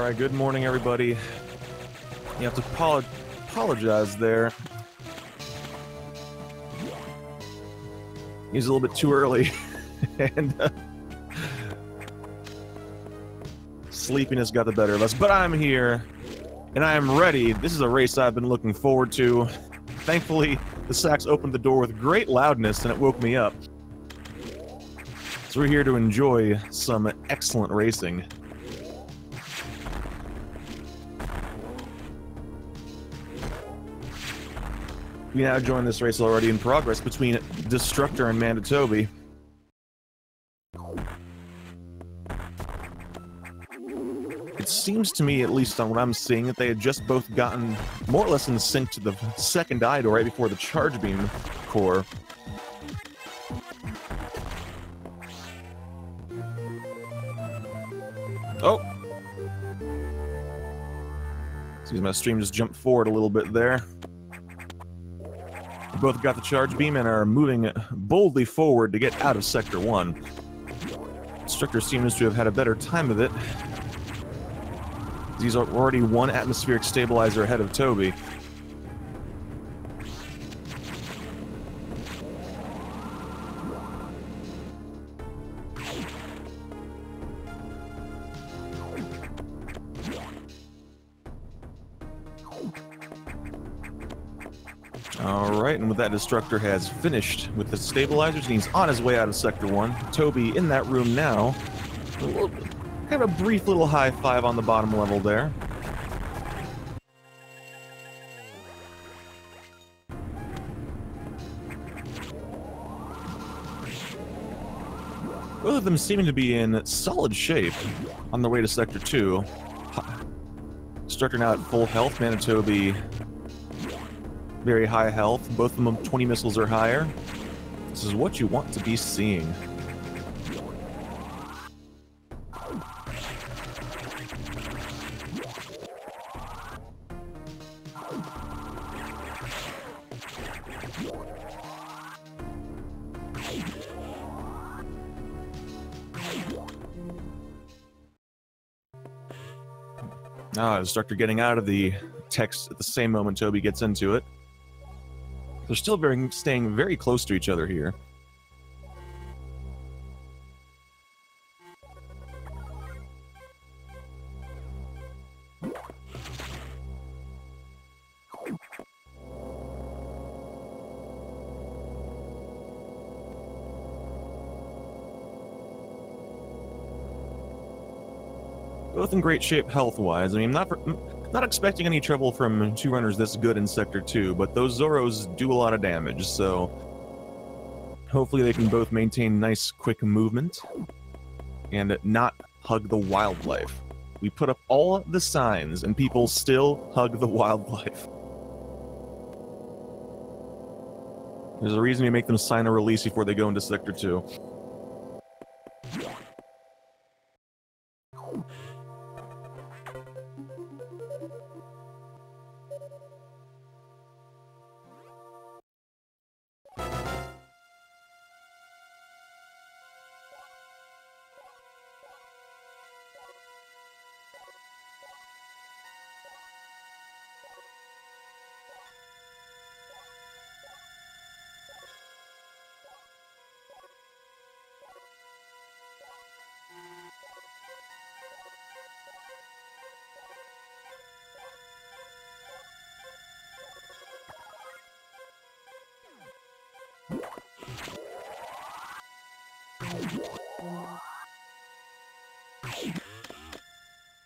Alright, good morning everybody. You have to apologize there. He's a little bit too early, and sleepiness got the better of us. But I'm here, and I am ready. This is a race I've been looking forward to. Thankfully, the sax opened the door with great loudness, and it woke me up. So we're here to enjoy some excellent racing. We now join this race already in progress between Destructor and Mandatoby. It seems to me, at least on what I'm seeing, that they had just both gotten more or less in sync to the second idol right before the charge beam core. Oh! Excuse me, my stream just jumped forward a little bit there. We both got the charge beam and are moving boldly forward to get out of Sector 1. Destructor seems to have had a better time of it. He's already one atmospheric stabilizer ahead of Toby. Alright, and with that, Destructor has finished with the stabilizers, and he's on his way out of Sector 1. Toby in that room now. Kind of a brief little high five on the bottom level there. Both of them seeming to be in solid shape on their way to Sector 2. Destructor now at full health, Mandatoby very high health. Both of them 20 missiles or higher. This is what you want to be seeing. Destructor getting out of the text at the same moment Toby gets into it. They're still staying very close to each other here. Both in great shape health-wise. I mean, not expecting any trouble from two runners this good in Sector 2, but those Zoros do a lot of damage, so hopefully they can both maintain nice, quick movement and not hug the wildlife. We put up all the signs, and people still hug the wildlife. There's a reason we make them sign a release before they go into Sector 2.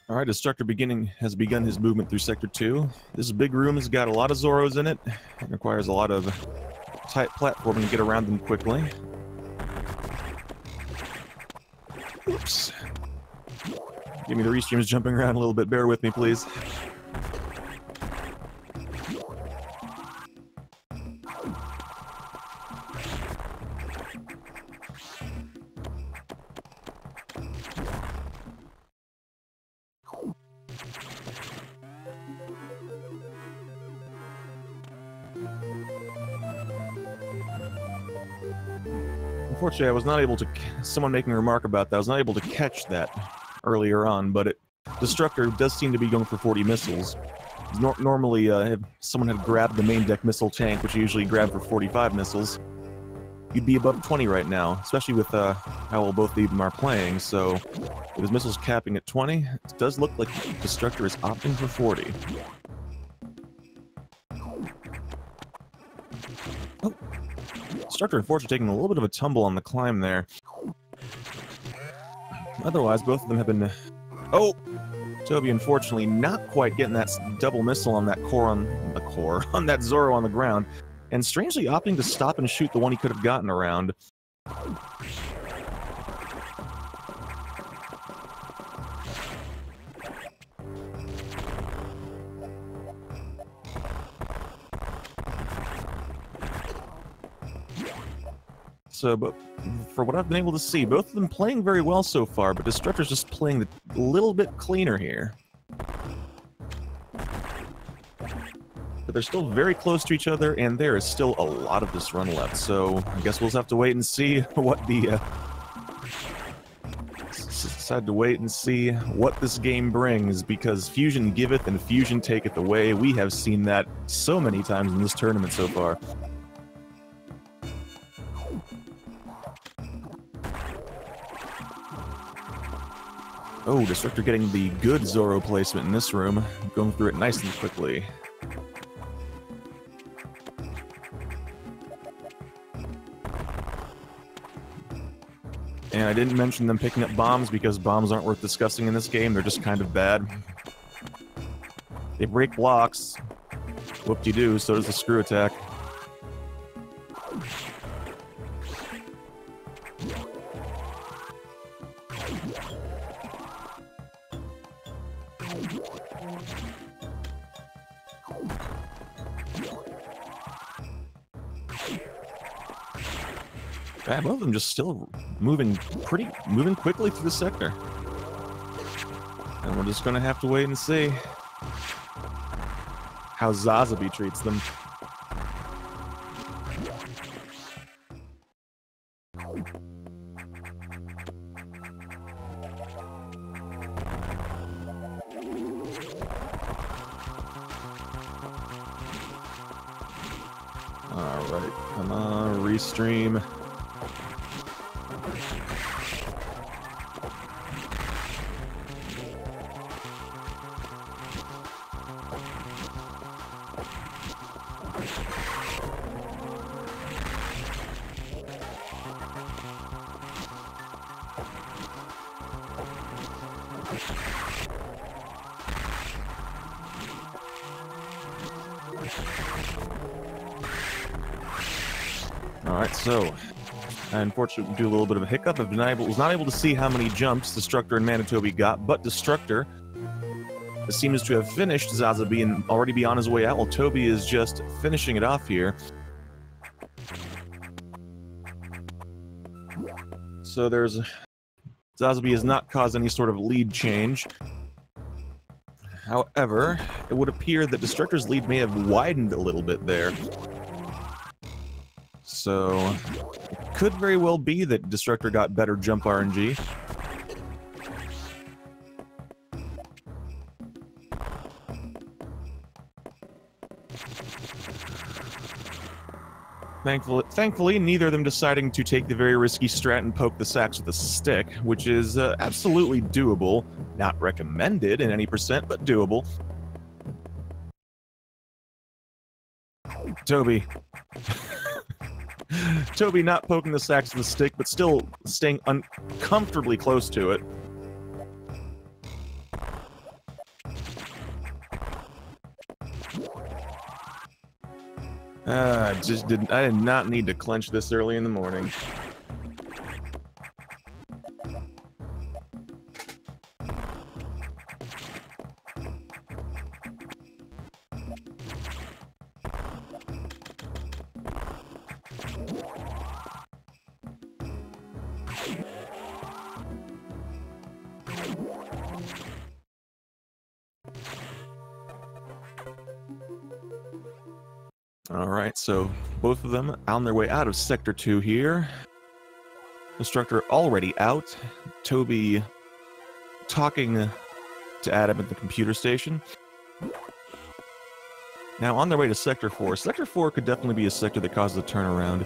Alright, Destructor has begun his movement through Sector 2. This big room has got a lot of Zoros in it. It requires a lot of tight platforming to get around them quickly. Oops. Give me the restreams jumping around a little bit. Bear with me, please. Unfortunately, I was not able to... Someone making a remark about that, I was not able to catch that earlier on, but Destructor does seem to be going for 40 missiles. Normally, if someone had grabbed the main deck missile tank, which you usually grab for 45 missiles, you'd be above 20 right now, especially with how well both of them are playing, so with his missiles capping at 20, it does look like Destructor is opting for 40. Oh. Destructor and Forge are taking a little bit of a tumble on the climb there. Otherwise, both of them have been... Oh! Toby, unfortunately, not quite getting that double missile on that on that Zoro on the ground, and strangely opting to stop and shoot the one he could have gotten around. So, but for what I've been able to see, both of them playing very well so far, but Destructor's just playing a little bit cleaner here. But they're still very close to each other, and there is still a lot of this run left, so I guess we'll just have to wait and see what the... decide to wait and see what this game brings, because fusion giveth and fusion taketh away. We have seen that so many times in this tournament so far. Oh, Destructor getting the good Zoro placement in this room, going through it nice and quickly. And I didn't mention them picking up bombs because bombs aren't worth discussing in this game, they're just kind of bad. They break blocks. Whoop-de-doo, so does the screw attack. Both of them just still moving quickly through the sector. And we're just gonna have to wait and see how Zazabi treats them. Alright, come on, restream. Alright, so I unfortunately do a little bit of a hiccup. I was not able to see how many jumps Destructor and Mandatoby got, but Destructor seems to have finished Zazaby and already be on his way out, while Toby is just finishing it off here. So there's... Zazaby has not caused any sort of lead change. However, it would appear that Destructor's lead may have widened a little bit there. So, it could very well be that Destructor got better jump RNG. Thankfully, neither of them deciding to take the very risky strat and poke the sacks with a stick, which is absolutely doable. Not recommended in any percent, but doable. Toby. Toby not poking the sacks with a stick, but still staying uncomfortably close to it. I did not need to clench this early in the morning. Alright, so both of them on their way out of Sector 2 here. Destructor already out. Toby talking to Adam at the computer station. Now on their way to Sector 4. Sector 4 could definitely be a sector that causes a turnaround.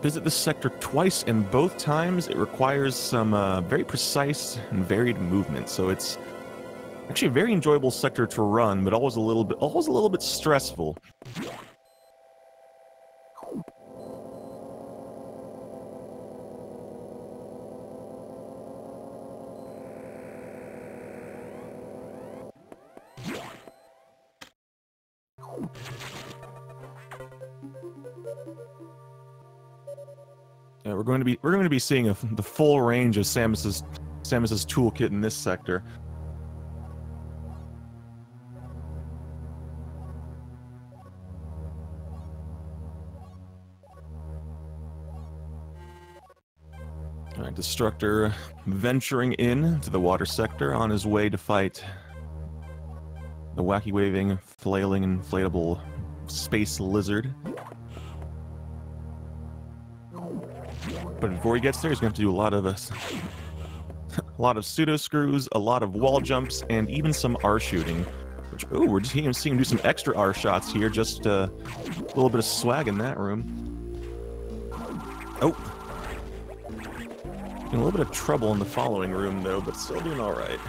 Visit this sector twice, and both times it requires some very precise and varied movement, so it's actually a very enjoyable sector to run, but always a little bit stressful. Yeah, we're going to be seeing the full range of Samus's toolkit in this sector. Alright, Destructor venturing in to the water sector on his way to fight the wacky waving, flailing, inflatable space lizard. But before he gets there, he's going to have to do a lot of pseudo screws, a lot of wall jumps, and even some R shooting. Which, ooh, we're just seeing him do some extra R shots here. Just a little bit of swag in that room. Oh. In a little bit of trouble in the following room, though, but still doing all right.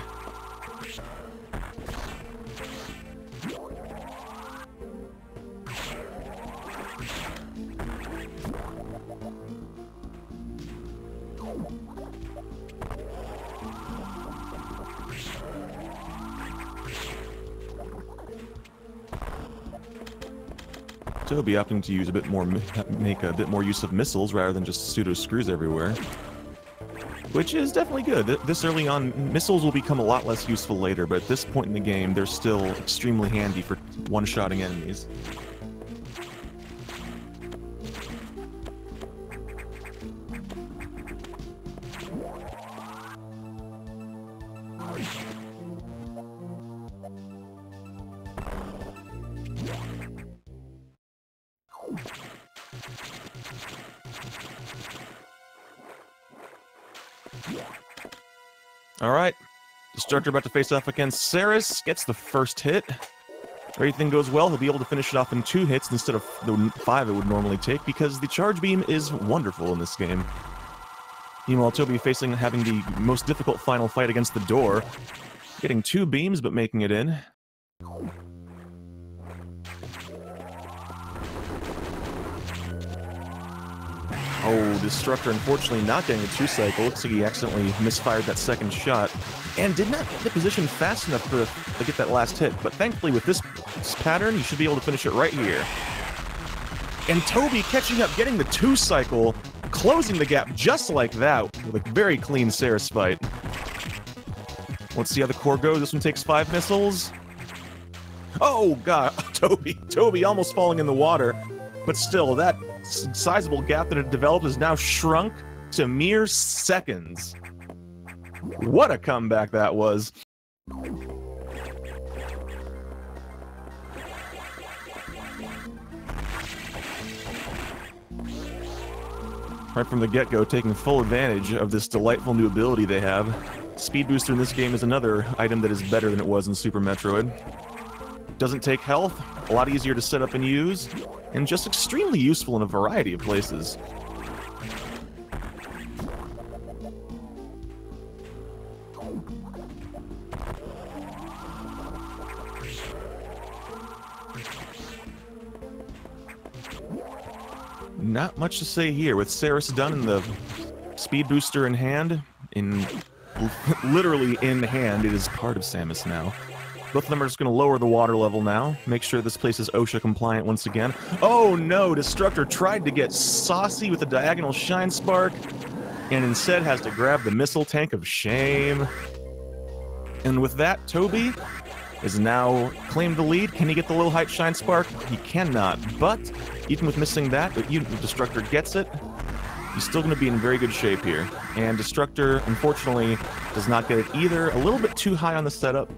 Toby opting to use make a bit more use of missiles rather than just pseudo screws everywhere. Which is definitely good. This early on, missiles will become a lot less useful later, but at this point in the game, they're still extremely handy for one-shotting enemies. Alright, Destructor about to face off against Saris, gets the first hit. If everything goes well, he'll be able to finish it off in 2 hits instead of the 5 it would normally take, because the charge beam is wonderful in this game. Meanwhile, Toby having the most difficult final fight against the door, getting 2 beams but making it in. Oh, Destructor unfortunately not getting the 2-cycle. Looks like he accidentally misfired that second shot. And did not get the position fast enough to get that last hit. But thankfully with this pattern, you should be able to finish it right here. And Toby catching up, getting the 2-cycle, closing the gap just like that with a very clean Ceres fight. Let's see how the core goes. This one takes 5 missiles. Oh, God. Toby almost falling in the water. But still, that sizable gap that had developed is now shrunk to mere seconds. What a comeback that was. Right from the get-go, taking full advantage of this delightful new ability they have. Speed Booster in this game is another item that is better than it was in Super Metroid. Doesn't take health, a lot easier to set up and use, and just extremely useful in a variety of places. Not much to say here, with Ceres done and the Speed Booster in hand, literally in hand, it is part of Samus now. Both of them are just going to lower the water level now, make sure this place is OSHA compliant once again. Oh no, Destructor tried to get saucy with a diagonal Shine Spark, and instead has to grab the missile tank of shame. And with that, Toby is now claimed the lead. Can he get the low height Shine Spark? He cannot, but even with missing that, if Destructor gets it, he's still going to be in very good shape here. And Destructor, unfortunately, does not get it either. A little bit too high on the setup.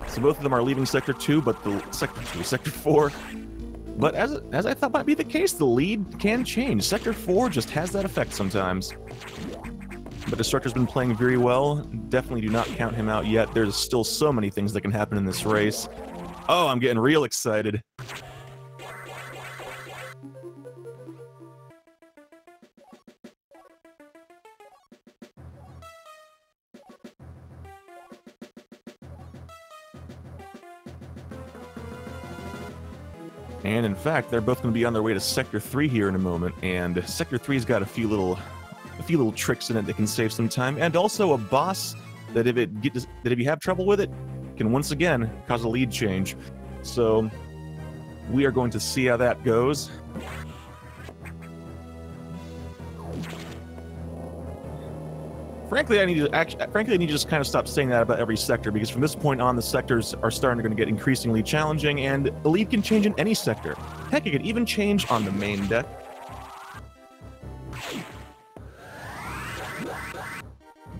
So both of them are leaving Sector 2, but Sector 4. But as I thought might be the case, the lead can change. Sector 4 just has that effect sometimes. But Destructor's been playing very well. Definitely do not count him out yet. There's still so many things that can happen in this race. Oh, I'm getting real excited. And in fact, they're both going to be on their way to Sector 3 here in a moment, and Sector 3's got a few little tricks in it that can save some time, and also a boss that if you have trouble with it, can once again cause a lead change. So we are going to see how that goes. Frankly, I need to just kind of stop saying that about every sector, because from this point on, the sectors are starting to get increasingly challenging, and the lead can change in any sector. Heck, it could even change on the main deck.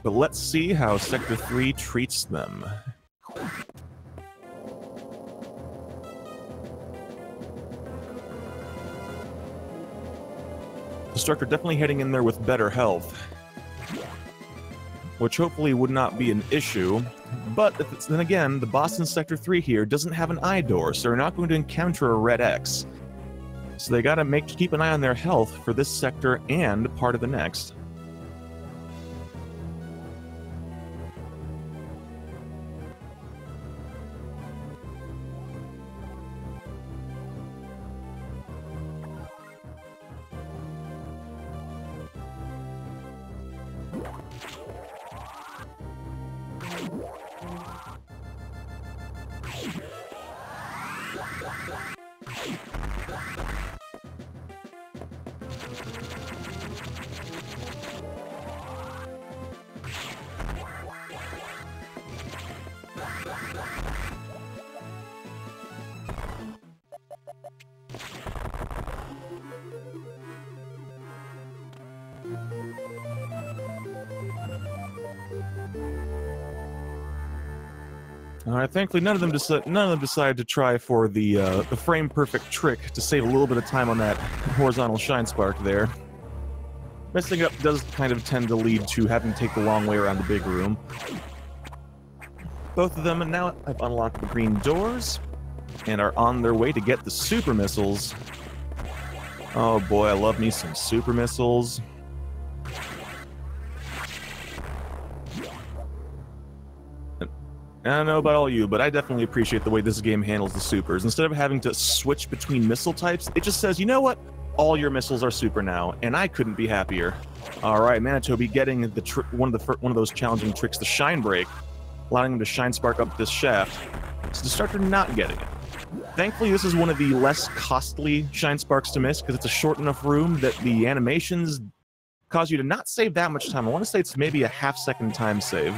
But let's see how Sector 3 treats them. Destructor definitely heading in there with better health, which hopefully would not be an issue. But then again, the boss in Sector 3 here doesn't have an eye door, so they're not going to encounter a red X. So they gotta keep an eye on their health for this sector and part of the next. Alright, thankfully none of them decided to try for the frame perfect trick to save a little bit of time on that horizontal Shine Spark there. Messing up does kind of tend to lead to having to take the long way around the big room. Both of them now have unlocked the green doors and are on their way to get the super missiles. Oh boy, I love me some super missiles. I don't know about all you, but I definitely appreciate the way this game handles the supers. Instead of having to switch between missile types, it just says, you know what? All your missiles are super now, and I couldn't be happier. All right, Mandatoby getting the one of those challenging tricks, the Shine Break, allowing him to Shine Spark up this shaft. So Destructor not getting it. Thankfully, this is one of the less costly Shine Sparks to miss because it's a short enough room that the animations cause you to not save that much time. I want to say it's maybe a half-second time save.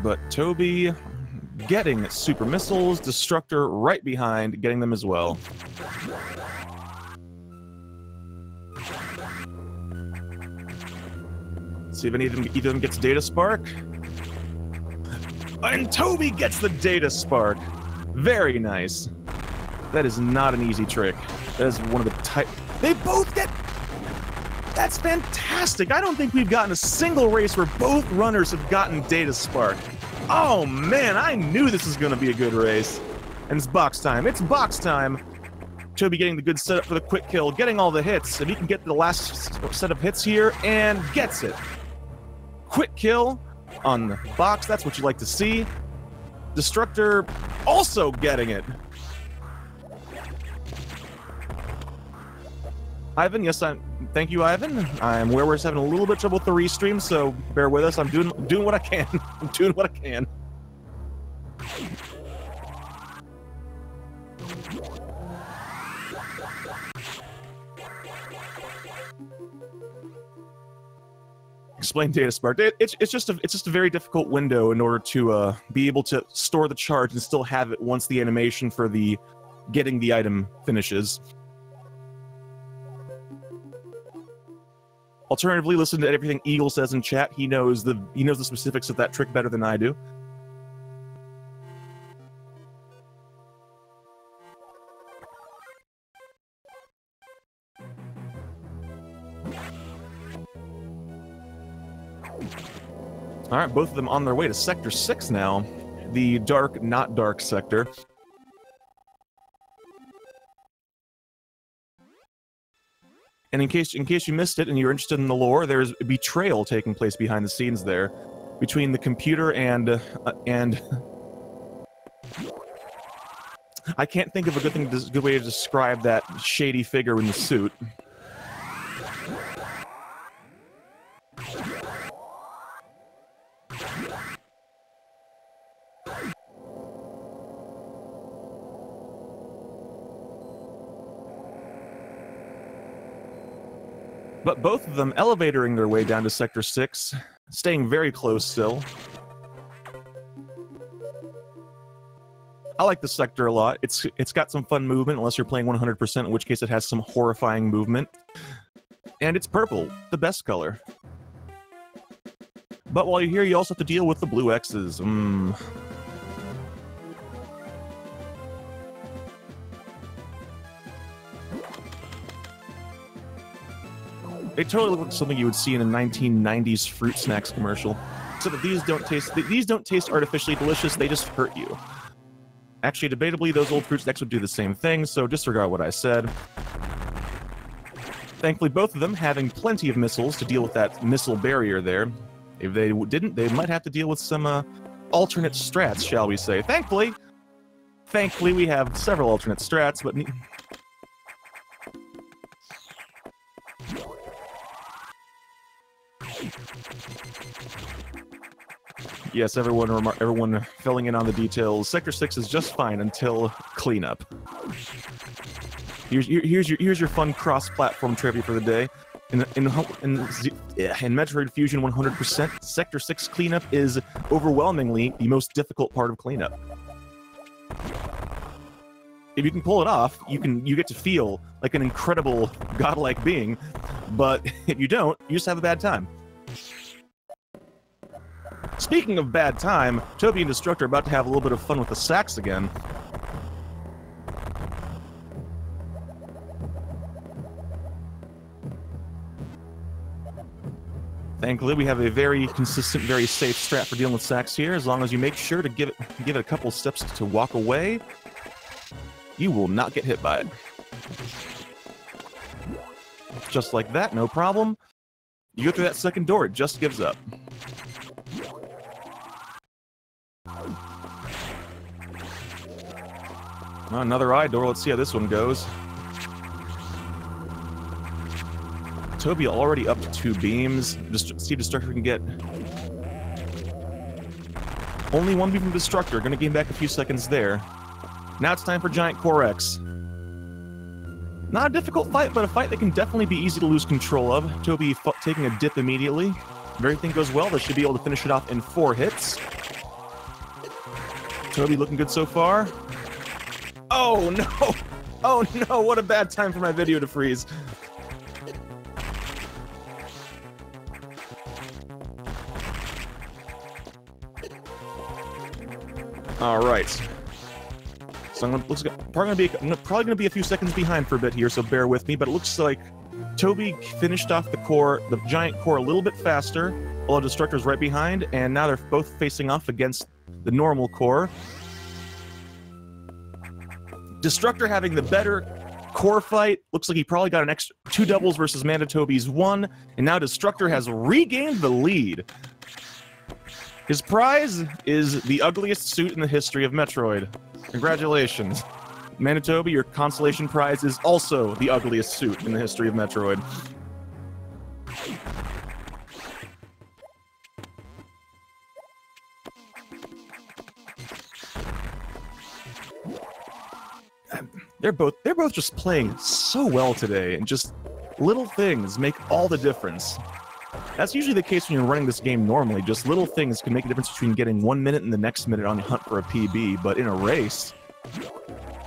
But Toby getting super missiles, Destructor right behind, getting them as well. See if any of them gets Data Spark. And Toby gets the Data Spark. Very nice. That is not an easy trick. That is one of the type. They both get. That's fantastic. I don't think we've gotten a single race where both runners have gotten Data Spark. Oh man, I knew this was going to be a good race. And it's box time. It's box time. Toby getting the good setup for the quick kill, getting all the hits. If he can get the last set of hits here, and gets it. Quick kill on the box. That's what you like to see. Destructor also getting it. Ivan, yes, thank you, Ivan. I'm aware we're having a little bit of trouble with the restream, so bear with us. I'm doing what I can. I'm doing what I can. Explain Data Spark. It's just a very difficult window in order to be able to store the charge and still have it once the animation for the getting the item finishes. Alternatively, listen to everything Eagle says in chat. He knows the specifics of that trick better than I do. All right, both of them on their way to Sector 6 now, the dark, not dark sector. And in case you missed it and you're interested in the lore, there's a betrayal taking place behind the scenes there, between the computer and I can't think of a good way to describe that shady figure in the suit. But both of them elevatoring their way down to Sector 6, staying very close still. I like the sector a lot. It's got some fun movement, unless you're playing 100%, in which case it has some horrifying movement. And it's purple, the best color. But while you're here, you also have to deal with the blue X's. They totally look like something you would see in a 1990s fruit snacks commercial. So that these don't taste artificially delicious, they just hurt you. Actually, debatably, those old fruit snacks would do the same thing, so disregard what I said. Thankfully, both of them having plenty of missiles to deal with that missile barrier there. If they didn't, they might have to deal with some alternate strats, shall we say. Thankfully, we have several alternate strats, but... Yes, everyone filling in on the details. Sector 6 is just fine until cleanup. Here's your fun cross-platform trivia for the day. In Metroid Fusion 100%, Sector 6 cleanup is overwhelmingly the most difficult part of cleanup. If you can pull it off, you get to feel like an incredible godlike being, but if you don't, you just have a bad time. Speaking of bad time, Toby and Destructor are about to have a little bit of fun with the sax again. Thankfully, we have a very consistent, very safe strat for dealing with sax here. As long as you make sure to give it a couple steps to walk away, you will not get hit by it. Just like that, no problem. You go through that second door, it just gives up. Another eye door. Let's see how this one goes. Toby already up to 2 beams. Just see if Destructor can get... Only 1 beam from Destructor. Gonna gain back a few seconds there. Now it's time for Giant Core X. Not a difficult fight, but a fight that can definitely be easy to lose control of. Toby taking a dip immediately. If everything goes well, they should be able to finish it off in 4 hits. Toby looking good so far. Oh no! Oh no, what a bad time for my video to freeze. Alright. So I'm probably gonna be a few seconds behind for a bit here, so bear with me, but it looks like Toby finished off the giant core a little bit faster, while Destructor's right behind, and now they're both facing off against the normal core. Destructor having the better core fight. Looks like he probably got an extra 2 doubles versus Mandatoby's 1, and now Destructor has regained the lead. His prize is the ugliest suit in the history of Metroid. Congratulations. Mandatoby, your consolation prize is also the ugliest suit in the history of Metroid. They're both just playing so well today, and just little things make all the difference. That's usually the case when you're running this game normally. Just little things can make a difference between getting 1 minute and the next minute on the hunt for a PB, but in a race,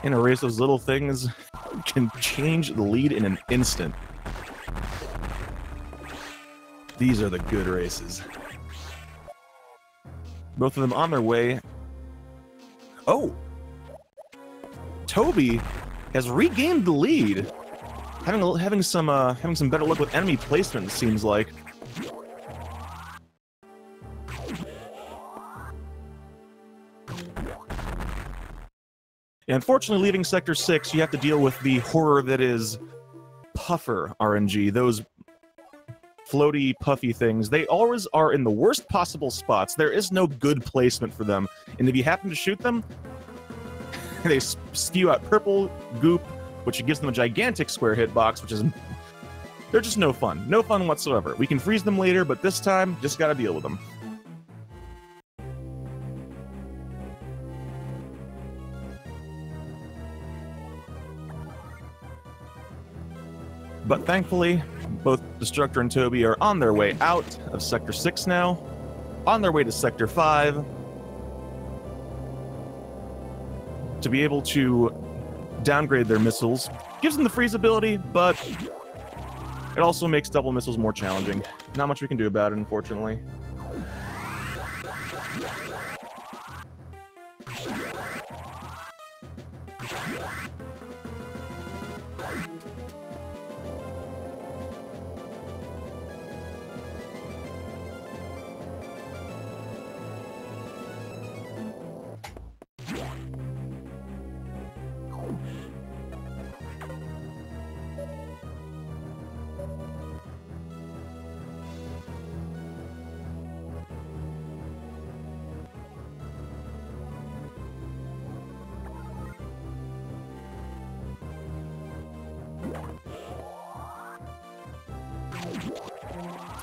those little things can change the lead in an instant. These are the good races. Both of them on their way. Oh! Toby has regained the lead. Having some better luck with enemy placement, it seems like. Unfortunately, leaving Sector 6, you have to deal with the horror that is Puffer RNG. Those floaty, puffy things. They always are in the worst possible spots. There is no good placement for them. And if you happen to shoot them, they spew out purple goop, which gives them a gigantic square hitbox, which is... They're just no fun. No fun whatsoever. We can freeze them later, but this time, just gotta deal with them. But thankfully, both Destructor and Toby are on their way out of Sector 6 now, on their way to Sector 5, to be able to downgrade their missiles. Gives them the freeze ability, but it also makes double missiles more challenging. Not much we can do about it, unfortunately.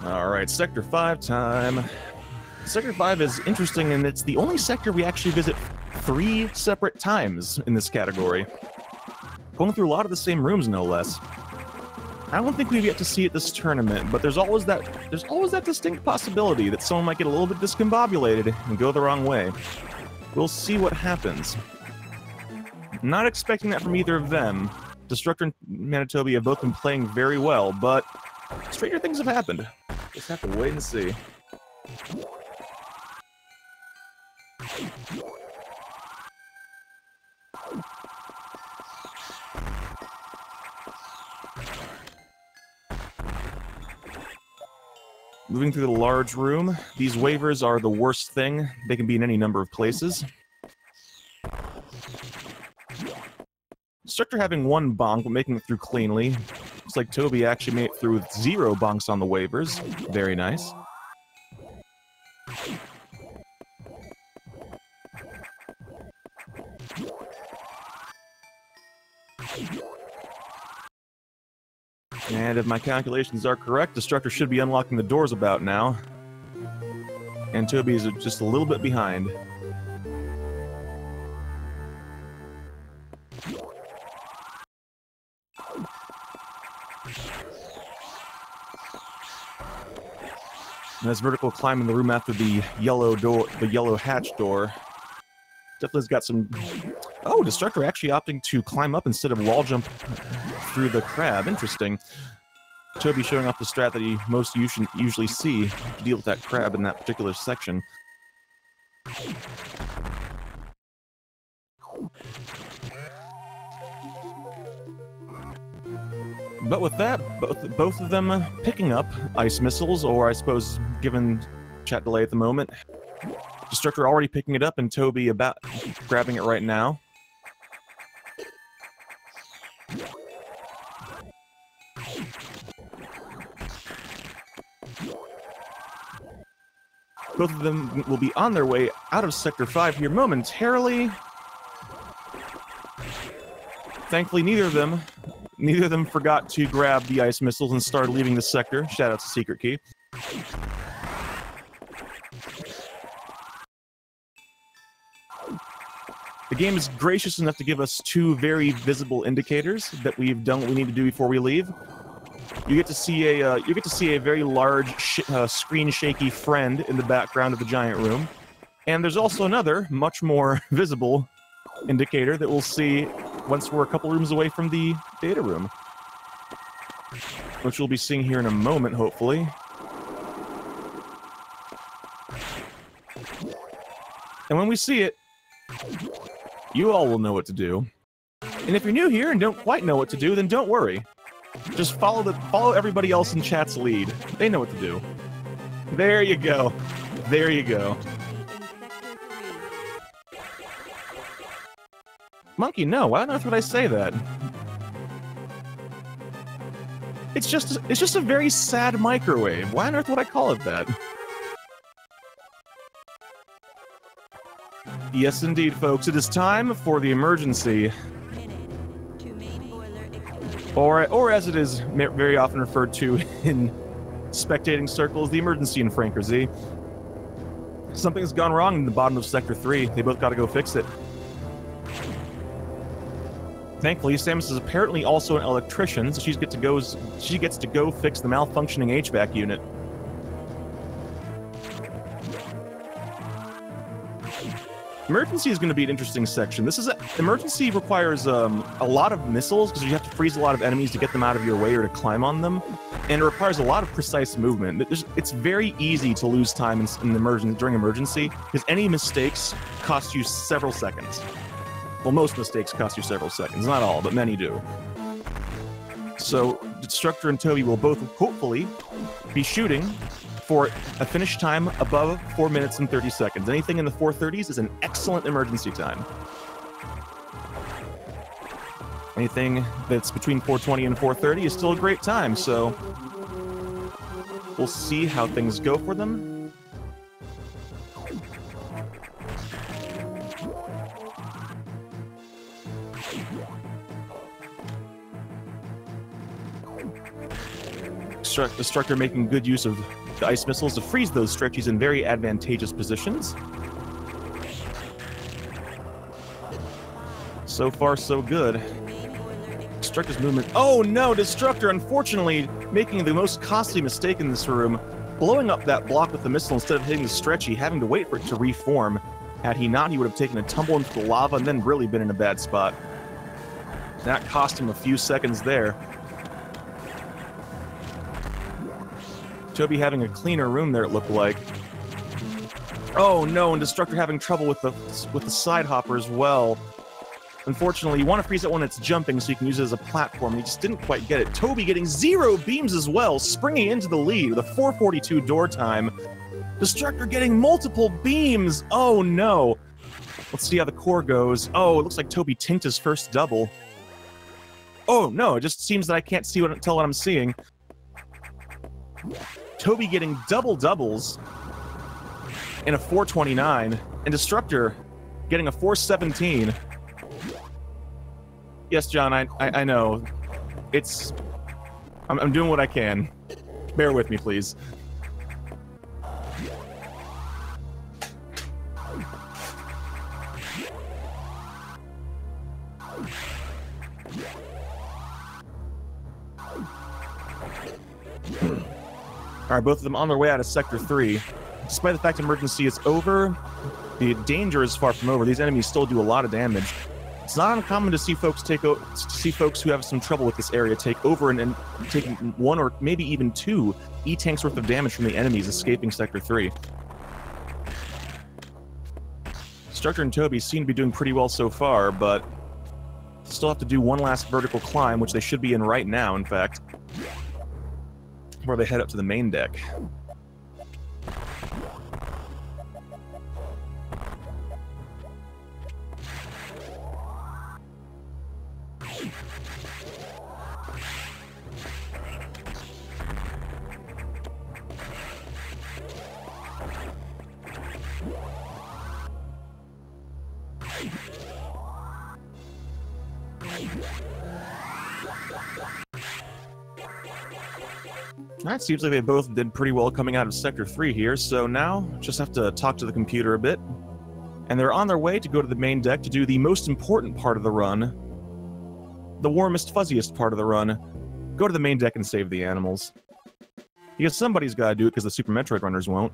Alright, Sector 5 time. Sector 5 is interesting, and it's the only sector we actually visit 3 separate times in this category. Going through a lot of the same rooms, no less. I don't think we've yet to see it this tournament, but there's always that distinct possibility that someone might get a little bit discombobulated and go the wrong way. We'll see what happens. Not expecting that from either of them. Destructor and Mandatoby have both been playing very well, but stranger things have happened. Just have to wait and see. Moving through the large room, these waivers are the worst thing. They can be in any number of places. Destructor having 1 bonk, but making it through cleanly. Looks like Toby actually made it through with 0 bonks on the waivers. Very nice. And if my calculations are correct, Destructor should be unlocking the doors about now. And Toby is just a little bit behind. And as Vertical climbing the room after the yellow door, the yellow hatch door, definitely's got some... Oh, Destructor actually opting to climb up instead of wall jump through the crab. Interesting. Toby showing off the strat that he most usually see to deal with that crab in that particular section. But with that, both of them picking up ice missiles, or I suppose, given chat delay at the moment, Destructor already picking it up and Toby about grabbing it right now. Both of them will be on their way out of Sector 5 here momentarily. Thankfully, neither of them forgot to grab the ice missiles and start leaving the sector. Shout out to Secret Key. The game is gracious enough to give us two very visible indicators that we've done what we need to do before we leave. You get to see a very large screen shaky friend in the background of the giant room, and there's also another much more visible indicator that we'll see once we're a couple rooms away from the data room, which we'll be seeing here in a moment, hopefully. And when we see it, you all will know what to do. And if you're new here and don't quite know what to do, then don't worry. Just follow everybody else in chat's lead. They know what to do. There you go. There you go. Monkey, no. Why on earth would I say that? It's just a very sad microwave. Why on earth would I call it that? Yes, indeed, folks. It is time for the emergency. Or as it is very often referred to in spectating circles, the emergency in Franker Z. Something's gone wrong in the bottom of Sector 3. They both gotta go fix it. Thankfully, Samus is apparently also an electrician, so she gets to go fix the malfunctioning HVAC unit. Emergency is going to be an interesting section. Emergency requires a lot of missiles, because you have to freeze a lot of enemies to get them out of your way or to climb on them, and it requires a lot of precise movement. It's very easy to lose time during emergency, because any mistakes cost you several seconds. Well, most mistakes cost you several seconds. Not all, but many do. So, Destructor and Toby will both hopefully be shooting for a finish time above 4 minutes and 30 seconds. Anything in the 4:30s is an excellent emergency time. Anything that's between 4:20 and 4:30 is still a great time, so we'll see how things go for them. Destructor making good use of the ice missiles to freeze those stretchies in very advantageous positions. So far, so good. Destructor's movement... Oh no! Destructor, unfortunately, making the most costly mistake in this room, blowing up that block with the missile instead of hitting the stretchy, having to wait for it to reform. Had he not, he would have taken a tumble into the lava and then really been in a bad spot. That cost him a few seconds there. Toby having a cleaner room there, it looked like. Oh no, and Destructor having trouble with the side hopper as well. Unfortunately, you want to freeze it when it's jumping so you can use it as a platform, and he just didn't quite get it. Toby getting 0 beams as well, springing into the lead with a 4:42 door time. Destructor getting multiple beams! Oh no! Let's see how the core goes. Oh, it looks like Toby tinked his first double. Oh no, it just seems that I can't tell what I'm seeing. Toby getting double doubles in a 4:29, and Destructor getting a 4:17. Yes, John, I know. It's... I'm doing what I can. Bear with me, please. Alright, both of them on their way out of Sector 3. Despite the fact emergency is over, the danger is far from over. These enemies still do a lot of damage. It's not uncommon to see folks who have some trouble with this area take over and taking one or maybe even two E-tanks worth of damage from the enemies escaping Sector 3. Destructor and Toby seem to be doing pretty well so far, but still have to do one last vertical climb, which they should be in right now, in fact, before they head up to the main deck. That seems like they both did pretty well coming out of Sector 3 here, so now just have to talk to the computer a bit. And they're on their way to go to the main deck to do the most important part of the run. The warmest, fuzziest part of the run. Go to the main deck and save the animals. Because somebody's got to do it because the Super Metroid runners won't.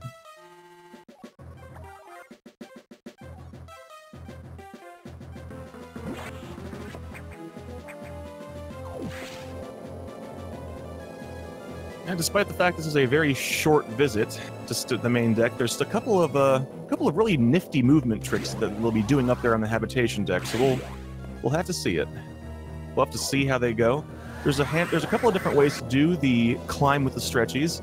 And despite the fact this is a very short visit to the main deck, there's a couple of really nifty movement tricks that we'll be doing up there on the Habitation Deck. So we'll have to see it. We'll have to see how they go. There's a couple of different ways to do the climb with the stretchies.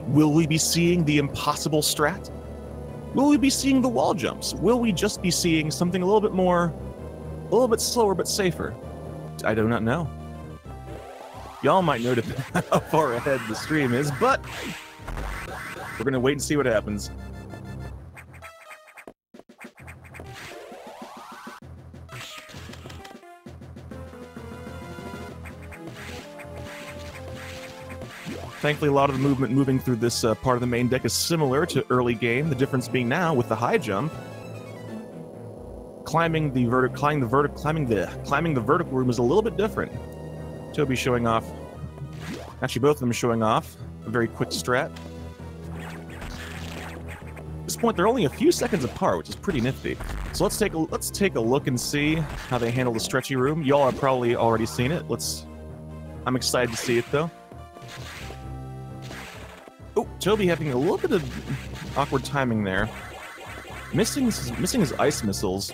Will we be seeing the impossible strat? Will we be seeing the wall jumps? Will we just be seeing something a little bit slower but safer? I do not know. Y'all might know how far ahead the stream is, but we're gonna wait and see what happens. Thankfully, a lot of the movement moving through this part of the main deck is similar to early game. The difference being now with the high jump, climbing the vertical room is a little bit different. Toby showing off. Actually, both of them showing off a very quick strat. At this point, they're only a few seconds apart, which is pretty nifty. So let's take a look and see how they handle the stretchy room. Y'all have probably already seen it. I'm excited to see it though. Oh, Toby having a little bit of awkward timing there. Missing his ice missiles,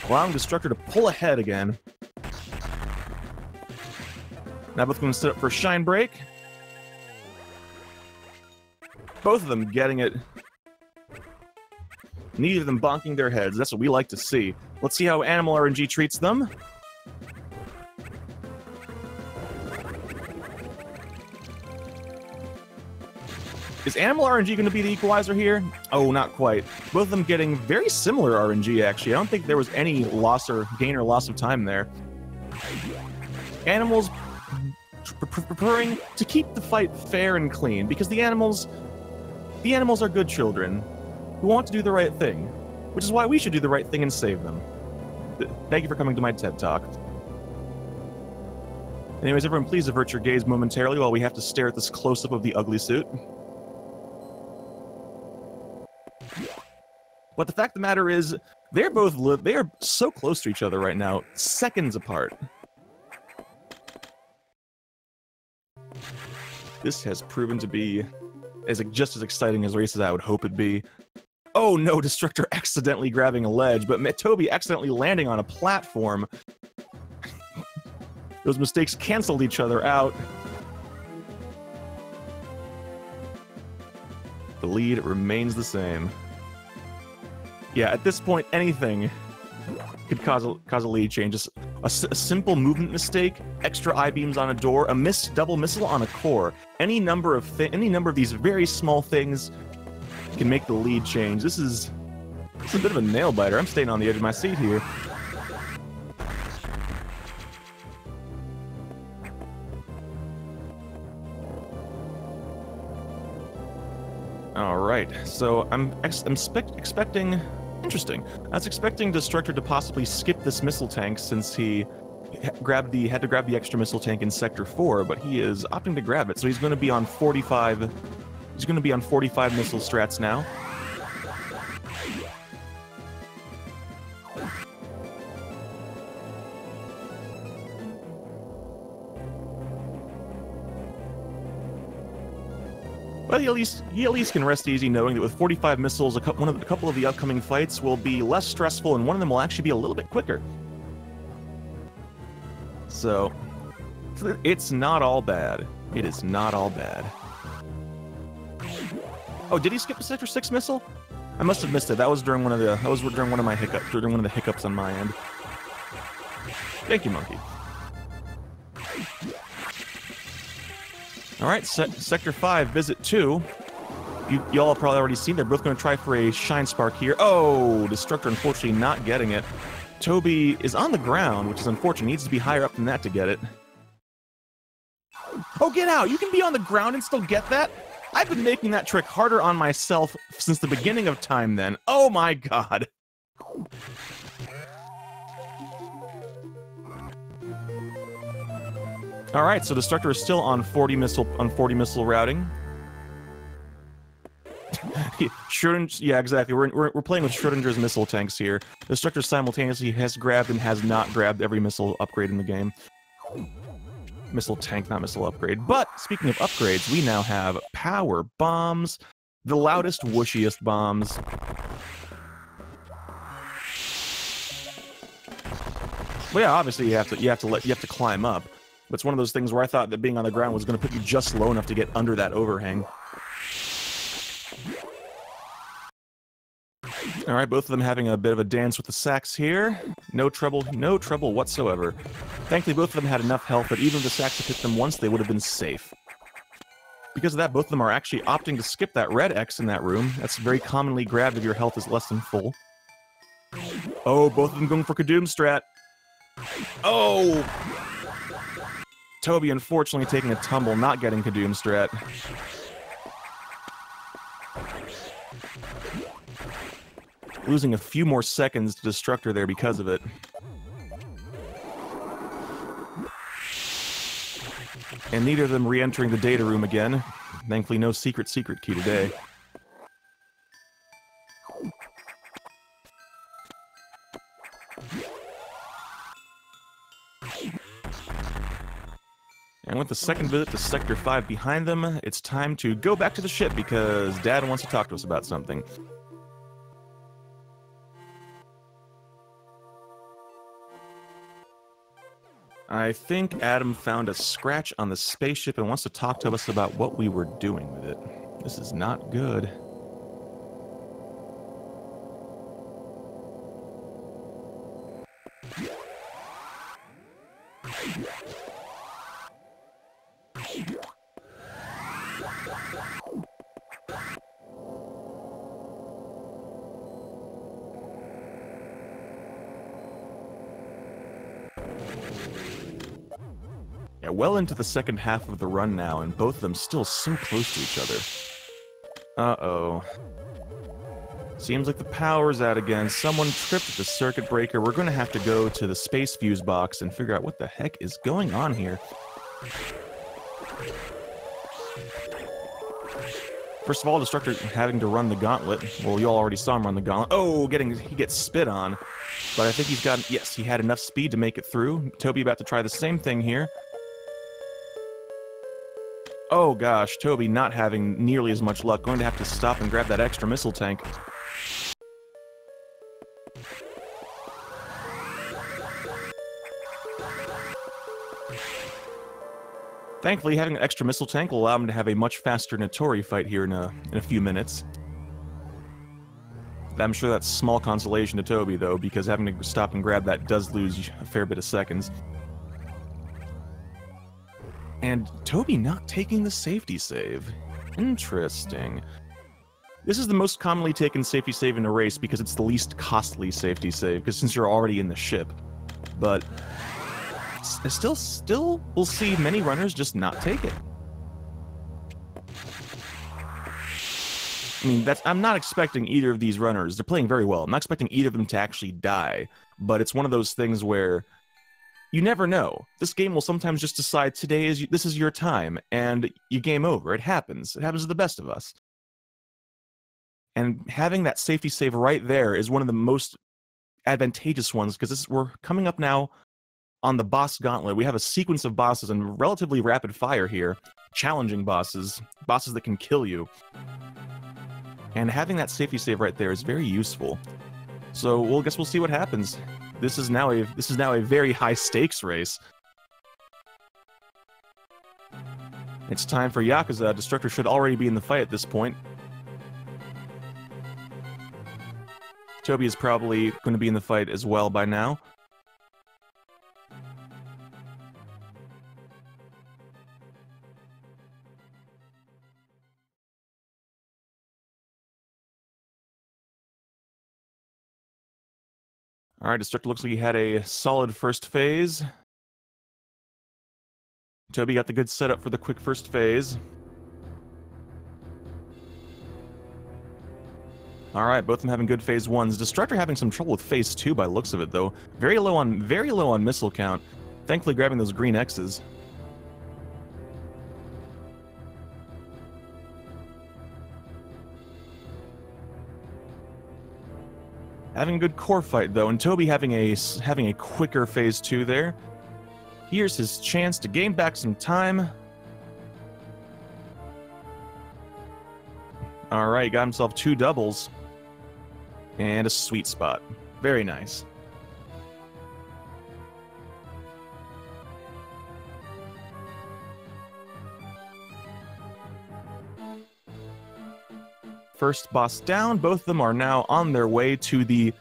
allowing Destructor to pull ahead again. Now both going to set up for a shine break. Both of them getting it. Neither of them bonking their heads. That's what we like to see. Let's see how Animal RNG treats them. Is Animal RNG going to be the equalizer here? Oh, not quite. Both of them getting very similar RNG, actually. I don't think there was any gain or loss of time there. Animals preferring to keep the fight fair and clean, because the animals are good children who want to do the right thing, which is why we should do the right thing and save them. Thank you for coming to my TED Talk. Anyways, everyone, please avert your gaze momentarily while we have to stare at this close-up of the ugly suit. But the fact of the matter is, they are so close to each other right now, seconds apart. This has proven to be just as exciting as race as I would hope it'd be. Oh no, Destructor accidentally grabbing a ledge, but Mandatoby accidentally landing on a platform. Those mistakes canceled each other out. The lead remains the same. Yeah, at this point, anything could cause a lead change. Just a simple movement mistake, extra I-beams on a door, a missed double missile on a core. Any number of these very small things can make the lead change. This is a bit of a nail biter. I'm staying on the edge of my seat here. All right, so I'm expecting... Interesting. I was expecting Destructor to possibly skip this missile tank since he had to grab the extra missile tank in Sector 4, but he is opting to grab it, so he's going to be on 45... He's going to be on 45 missile strats now. But he at least can rest easy knowing that with 45 missiles, a couple of the upcoming fights will be less stressful, and one of them will actually be a little bit quicker. So, it's not all bad. It is not all bad. Oh, did he skip the Sector 6 missile? I must have missed it. That was during one of my hiccups, during one of the hiccups on my end. Thank you, Monkey. All right, Sector 5, Visit 2. Y'all have probably already seen they're both going to try for a Shine Spark here. Oh, Destructor unfortunately not getting it. Toby is on the ground, which is unfortunate. He needs to be higher up than that to get it. Oh, get out! You can be on the ground and still get that? I've been making that trick harder on myself since the beginning of time then. Oh my god. Alright, so Destructor is still on 40 missile routing. Yeah, exactly. We're playing with Schrodinger's missile tanks here. Destructor simultaneously has grabbed and has not grabbed every missile upgrade in the game. Missile tank, not missile upgrade. But, speaking of upgrades, we now have power bombs. The loudest, whooshiest bombs. Well, yeah, obviously you have to climb up. But it's one of those things where I thought that being on the ground was going to put you just low enough to get under that overhang. Alright, both of them having a bit of a dance with the sacks here. No trouble whatsoever. Thankfully, both of them had enough health that even if the sacks had hit them once, they would have been safe. Because of that, both of them are actually opting to skip that red X in that room. That's very commonly grabbed if your health is less than full. Oh, both of them going for Kadoom strat. Oh! Toby unfortunately taking a tumble, not getting Kadoom strat. Losing a few more seconds to Destructor there because of it. And neither of them re-entering the data room again. Thankfully, no secret key today. And with the second visit to Sector 5 behind them, it's time to go back to the ship because Dad wants to talk to us about something. I think Adam found a scratch on the spaceship and wants to talk to us about what we were doing with it. This is not good. Yeah, well into the second half of the run now, and both of them still so close to each other. Uh-oh. Seems like the power's out again. Someone tripped the circuit breaker. We're going to have to go to the space fuse box and figure out what the heck is going on here. First of all, Destructor having to run the gauntlet. Well, you all already saw him run the gauntlet. Oh, he gets spit on. But I think he's got... Yes, he had enough speed to make it through. Toby about to try the same thing here. Oh gosh, Toby not having nearly as much luck. Going to have to stop and grab that extra missile tank. Thankfully, having an extra missile tank will allow him to have a much faster Notori fight here in a few minutes. I'm sure that's small consolation to Toby, though, because having to stop and grab that does lose a fair bit of seconds. And Toby not taking the safety save. Interesting. This is the most commonly taken safety save in a race because it's the least costly safety save, because since you're already in the ship. But still, we'll see many runners just not take it. I mean, I'm not expecting either of these runners. They're playing very well. I'm not expecting either of them to actually die. But it's one of those things where you never know. This game will sometimes just decide this is your time, and you game over. It happens. It happens to the best of us. And having that safety save right there is one of the most advantageous ones, because we're coming up now on the boss gauntlet. We have a sequence of bosses in relatively rapid fire here. Challenging bosses that can kill you. And having that safety save right there is very useful. So we'll see what happens. This is now a very high stakes race. It's time for Yakuza. Destructor should already be in the fight at this point. Toby is probably going to be in the fight as well by now. Alright, Destructor looks like he had a solid first phase. Toby got the good setup for the quick first phase. Alright, both of them having good phase ones. Destructor having some trouble with phase 2 by looks of it, though. Very low on missile count. Thankfully grabbing those green X's. Having a good core fight, though, and Toby having a quicker phase 2 there. Here's his chance to gain back some time. Alright, got himself 2 doubles. And a sweet spot. Very nice. First boss down. Both of them are now on their way to the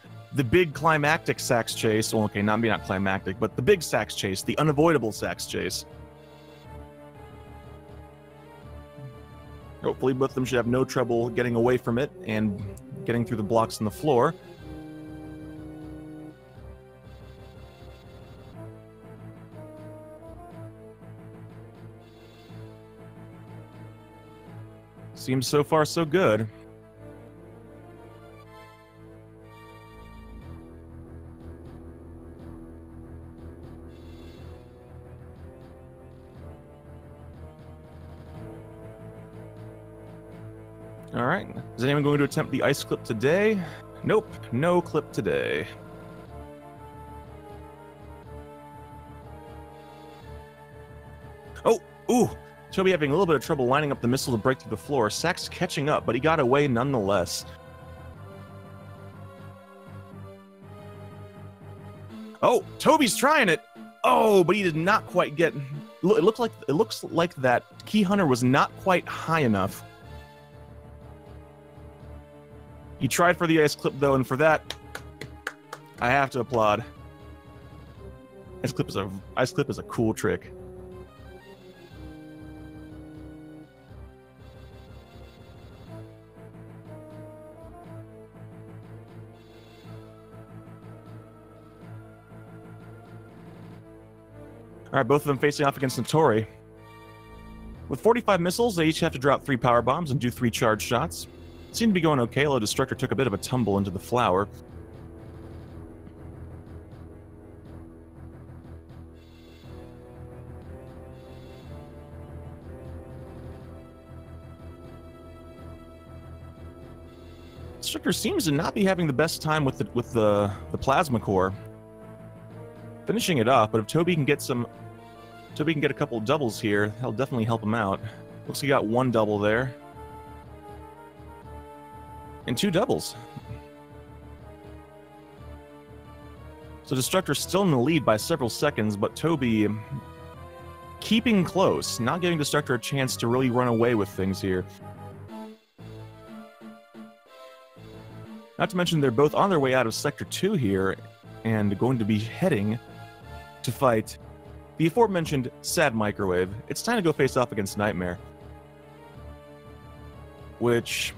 big climactic sax chase. Well, okay, not climactic, but the big sax chase, the unavoidable sax chase. Hopefully both of them should have no trouble getting away from it and getting through the blocks on the floor. Seems so far so good. Alright, is anyone going to attempt the ice clip today? Nope, no clip today. Oh, ooh! Toby having a little bit of trouble lining up the missile to break through the floor. Sax catching up, but he got away nonetheless. Oh, Toby's trying it! Oh, but he did not quite get... It looks like that Key Hunter was not quite high enough. He tried for the ice clip, though, and for that, I have to applaud. Ice clip is a cool trick. Alright, both of them facing off against Notori. With 45 missiles, they each have to drop 3 power bombs and do 3 charge shots. Seemed to be going okay, although Destructor took a bit of a tumble into the flower. Destructor seems to not be having the best time with the plasma core. Finishing it off, but if Toby can get a couple of doubles here, that'll definitely help him out. Looks like he got 1 double there. And 2 doubles. So Destructor's still in the lead by several seconds, but Toby keeping close, not giving Destructor a chance to really run away with things here. Not to mention they're both on their way out of Sector 2 here, and going to be heading to fight the aforementioned Sad Microwave. It's time to go face off against Nightmare. Which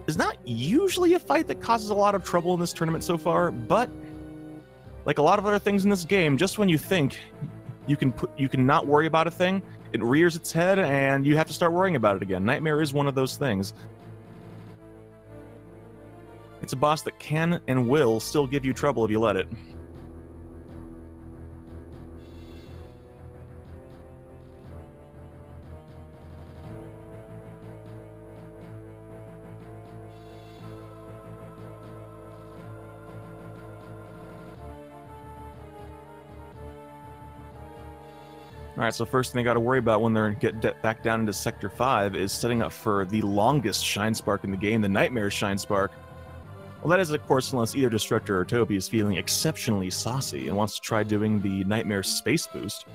is not usually a fight that causes a lot of trouble in this tournament so far, but like a lot of other things in this game, just when you think you can not worry about a thing, it rears its head and you have to start worrying about it again. Nightmare is one of those things. It's a boss that can and will still give you trouble if you let it. Alright, so first thing they got to worry about when they're back down into Sector 5 is setting up for the longest Shine Spark in the game, the Nightmare Shine Spark. Well, that is, of course, unless either Destructor or Toby is feeling exceptionally saucy and wants to try doing the Nightmare Space Boost.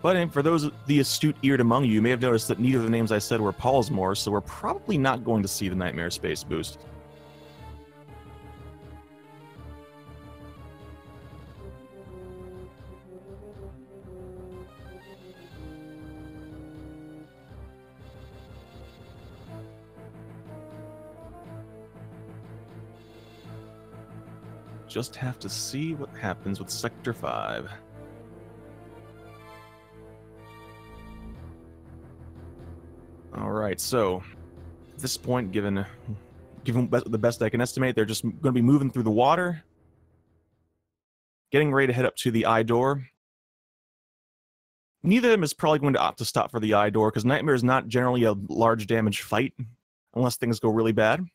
But for those the astute-eared among you may have noticed that neither of the names I said were Paulsmore, so we're probably not going to see the Nightmare Space Boost. Just have to see what happens with Sector 5. Alright, so at this point, given the best I can estimate, they're just going to be moving through the water, getting ready to head up to the eye door. Neither of them is probably going to opt to stop for the eye door, because Nightmare is not generally a large damage fight, unless things go really bad.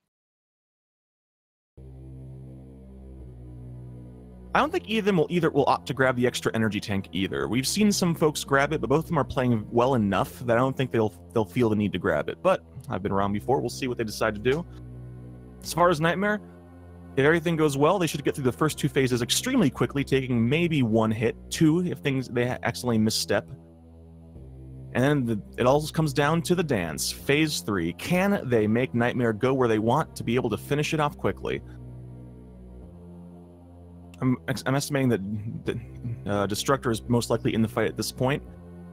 I don't think either of them will opt to grab the extra energy tank either. We've seen some folks grab it, but both of them are playing well enough that I don't think they'll feel the need to grab it. But I've been wrong before. We'll see what they decide to do. As far as Nightmare, if everything goes well, they should get through the first two phases extremely quickly, taking maybe one hit, two if they accidentally misstep. And then it all comes down to the dance. Phase 3. Can they make Nightmare go where they want to be able to finish it off quickly? I'm estimating that Destructor is most likely in the fight at this point.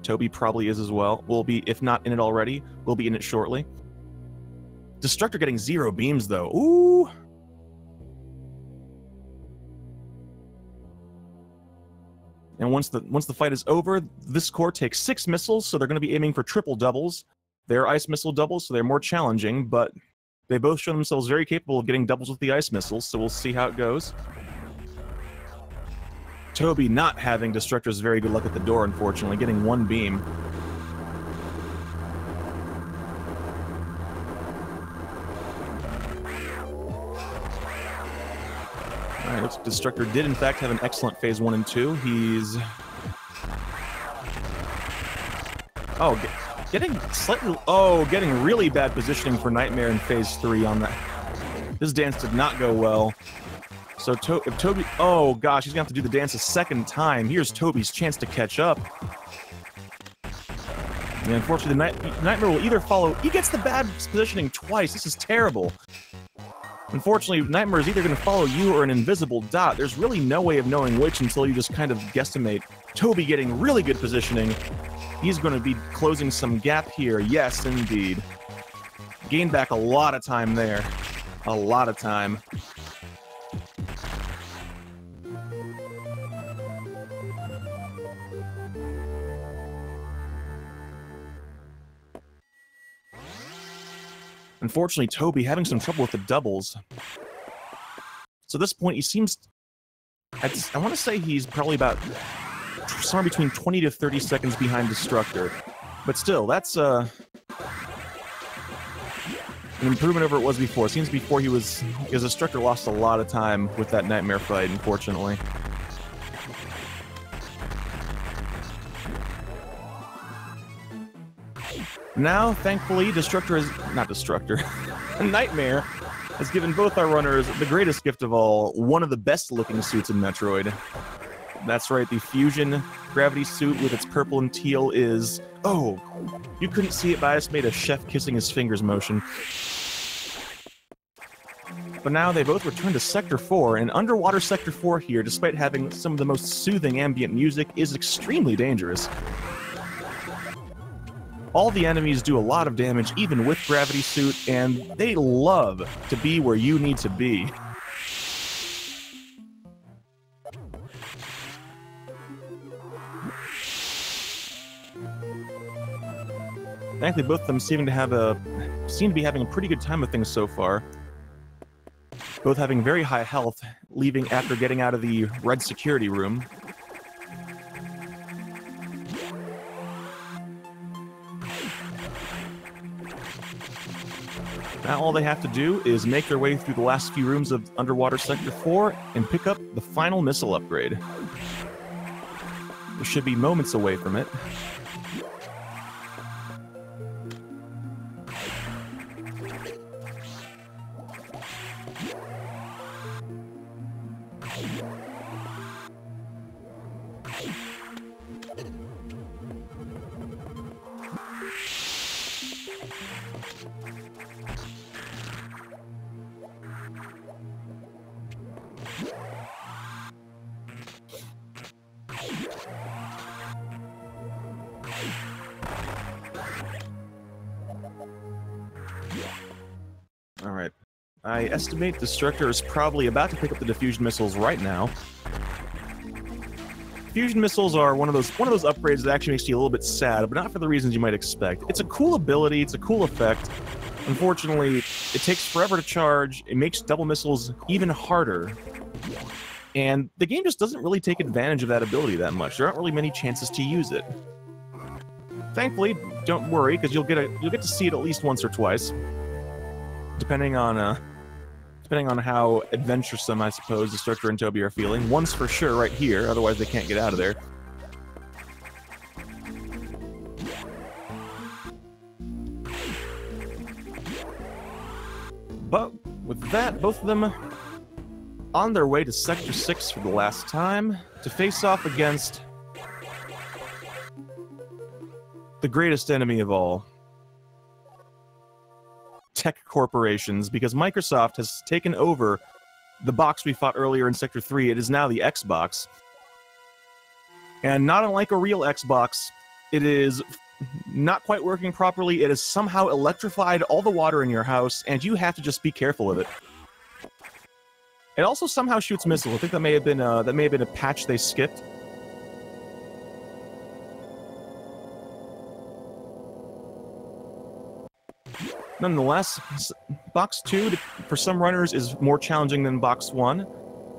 Toby probably is as well. Will be, if not in it already, will be in it shortly. Destructor getting 0 beams, though. Ooh! And once the fight is over, this core takes 6 missiles, so they're going to be aiming for triple doubles. They're ice missile doubles, so they're more challenging, but they both show themselves very capable of getting doubles with the ice missiles, so we'll see how it goes. Toby not having Destructor's very good luck at the door, unfortunately, getting 1 beam. Alright, looks like Destructor did in fact have an excellent phase 1 and 2. He's... Oh, getting really bad positioning for Nightmare in phase 3 on that. This dance did not go well. So if Toby... Oh, gosh, he's going to have to do the dance a second time. Here's Toby's chance to catch up. And unfortunately, the Nightmare will either follow... He gets the bad positioning twice. This is terrible. Unfortunately, Nightmare is either going to follow you or an invisible dot. There's really no way of knowing which until you just kind of guesstimate. Toby getting really good positioning. He's going to be closing some gap here. Yes, indeed. Gained back a lot of time there. A lot of time. Unfortunately, Toby having some trouble with the doubles. So at this point, he seems... I want to say he's probably about somewhere between 20 to 30 seconds behind Destructor. But still, that's an improvement over what it was before. It seems before he was... Because Destructor lost a lot of time with that Nightmare fight, unfortunately. Now, thankfully, Destructor is... Not Destructor. Nightmare has given both our runners the greatest gift of all, one of the best-looking suits in Metroid. That's right, the Fusion Gravity suit with its purple and teal is... Oh, you couldn't see it, but I just made a chef kissing his fingers motion. But now they both return to Sector 4, and underwater Sector 4 here, despite having some of the most soothing ambient music, is extremely dangerous. All the enemies do a lot of damage, even with Gravity Suit, and they love to be where you need to be. Thankfully, both of them seem to be having a pretty good time with things so far. both having very high health, leaving after getting out of the red security room. Now all they have to do is make their way through the last few rooms of Underwater Sector 4 and pick up the final missile upgrade. They should be moments away from it. Alright. I estimate Destructor is probably about to pick up the diffusion missiles right now. Diffusion missiles are one of those upgrades that actually makes you a little bit sad, but not for the reasons you might expect. It's a cool ability, it's a cool effect. Unfortunately, it takes forever to charge, it makes double missiles even harder. And the game just doesn't really take advantage of that ability that much. There aren't really many chances to use it. Thankfully, don't worry, because you'll get to see it at least once or twice. Depending on how adventuresome, I suppose, Destructor and Toby are feeling. One's for sure right here, otherwise they can't get out of there. But with that, both of them on their way to Sector 6 for the last time to face off against the greatest enemy of all. Tech corporations, because Microsoft has taken over the box we fought earlier in Sector 3. It is now the Xbox. And not unlike a real Xbox, it is not quite working properly. It has somehow electrified all the water in your house, and you have to just be careful of it. It also somehow shoots missiles. I think that may have been a patch they skipped. Nonetheless, Box 2, for some runners, is more challenging than Box 1,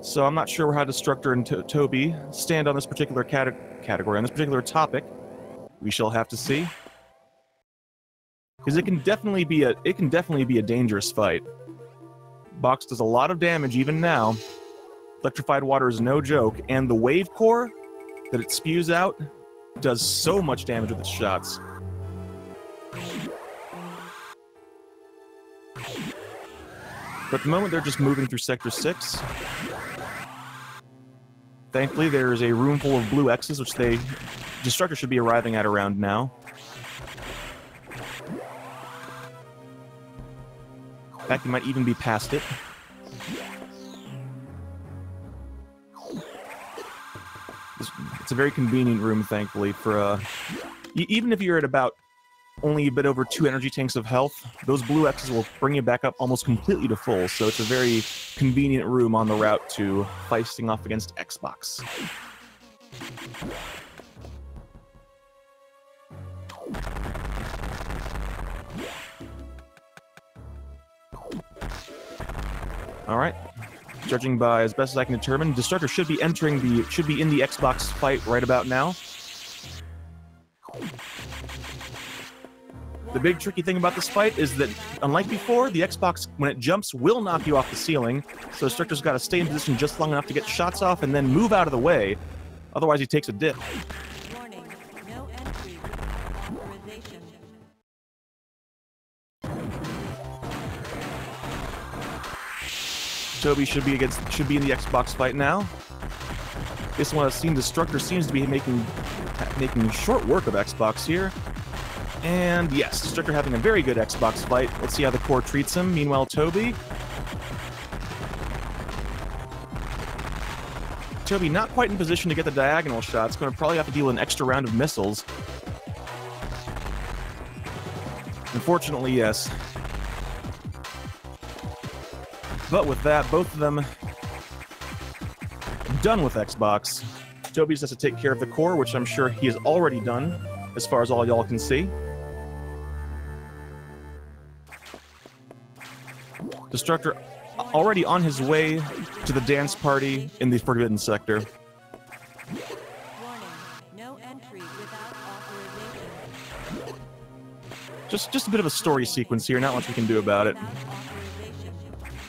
so I'm not sure how Destructor and Toby stand on this particular category, on this particular topic. We shall have to see. Because it can definitely be a dangerous fight. Box does a lot of damage even now. Electrified water is no joke, and the wave core that it spews out does so much damage with its shots. But at the moment, they're just moving through Sector 6. Thankfully, there is a room full of blue X's, which Destructor should be arriving at around now. In fact, he might even be past it. It's a very convenient room, thankfully, for even if you're at about only a bit over 2 energy tanks of health, those blue X's will bring you back up almost completely to full, so it's a very convenient room on the route to facing off against Xbox. Alright. Judging by as best as I can determine, Destructor should be in the Xbox fight right about now. The big tricky thing about this fight is that, unlike before, the Xbox, when it jumps, will knock you off the ceiling, so Destructor's got to stay in position just long enough to get shots off and then move out of the way, otherwise he takes a dip. Warning, no entry authorization. Toby should be in the Xbox fight now. This one I've seen, Destructor seems to be making short work of Xbox here. And yes, Destructor having a very good Xbox fight. Let's see how the core treats him. Meanwhile, Toby not quite in position to get the diagonal shots. Going to probably have to deal an extra round of missiles. Unfortunately, yes. But with that, both of them done with Xbox. Toby just has to take care of the core, which I'm sure he has already done, as far as all y'all can see. Destructor already on his way to the dance party in the Forbidden Sector. Warning, no entry without authorization. Just a bit of a story sequence here, not much we can do about it. Without authorization.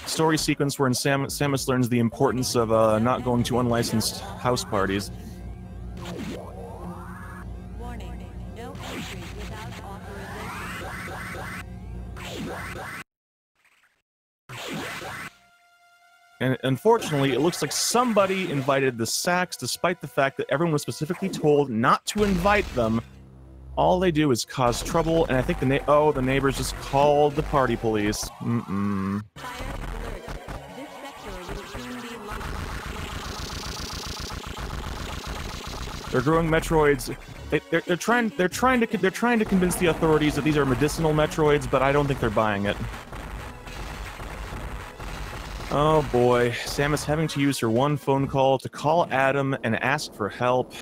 Story sequence wherein Samus learns the importance of not going to unlicensed house parties. Warning, no entry without authorization. And unfortunately, it looks like somebody invited the Sax, despite the fact that everyone was specifically told not to invite them. All they do is cause trouble, and I think the neighbors just called the party police. Fire alert. This sector will soon be locked. They're growing Metroids. They're trying to convince the authorities that these are medicinal Metroids, but I don't think they're buying it. Oh boy, Samus having to use her one phone call to call Adam and ask for help.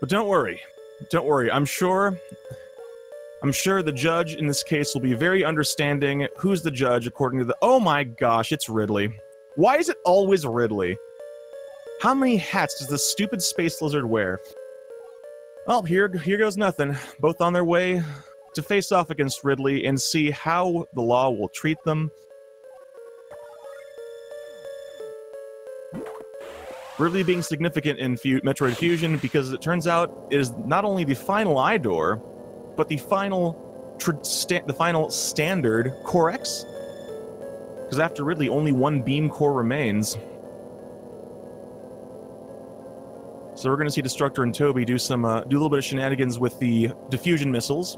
But don't worry, I'm sure the judge in this case will be very understanding. Who's the judge according to the... Oh my gosh, it's Ridley. Why is it always Ridley? How many hats does this stupid space lizard wear? Well, here goes nothing. Both on their way to face off against Ridley and see how the law will treat them. Ridley being significant in Metroid Fusion because it turns out it is not only the final eye door, but the final standard Core X. Because after Ridley, only one beam core remains. So we're going to see Destructor and Toby do a little bit of shenanigans with the diffusion missiles,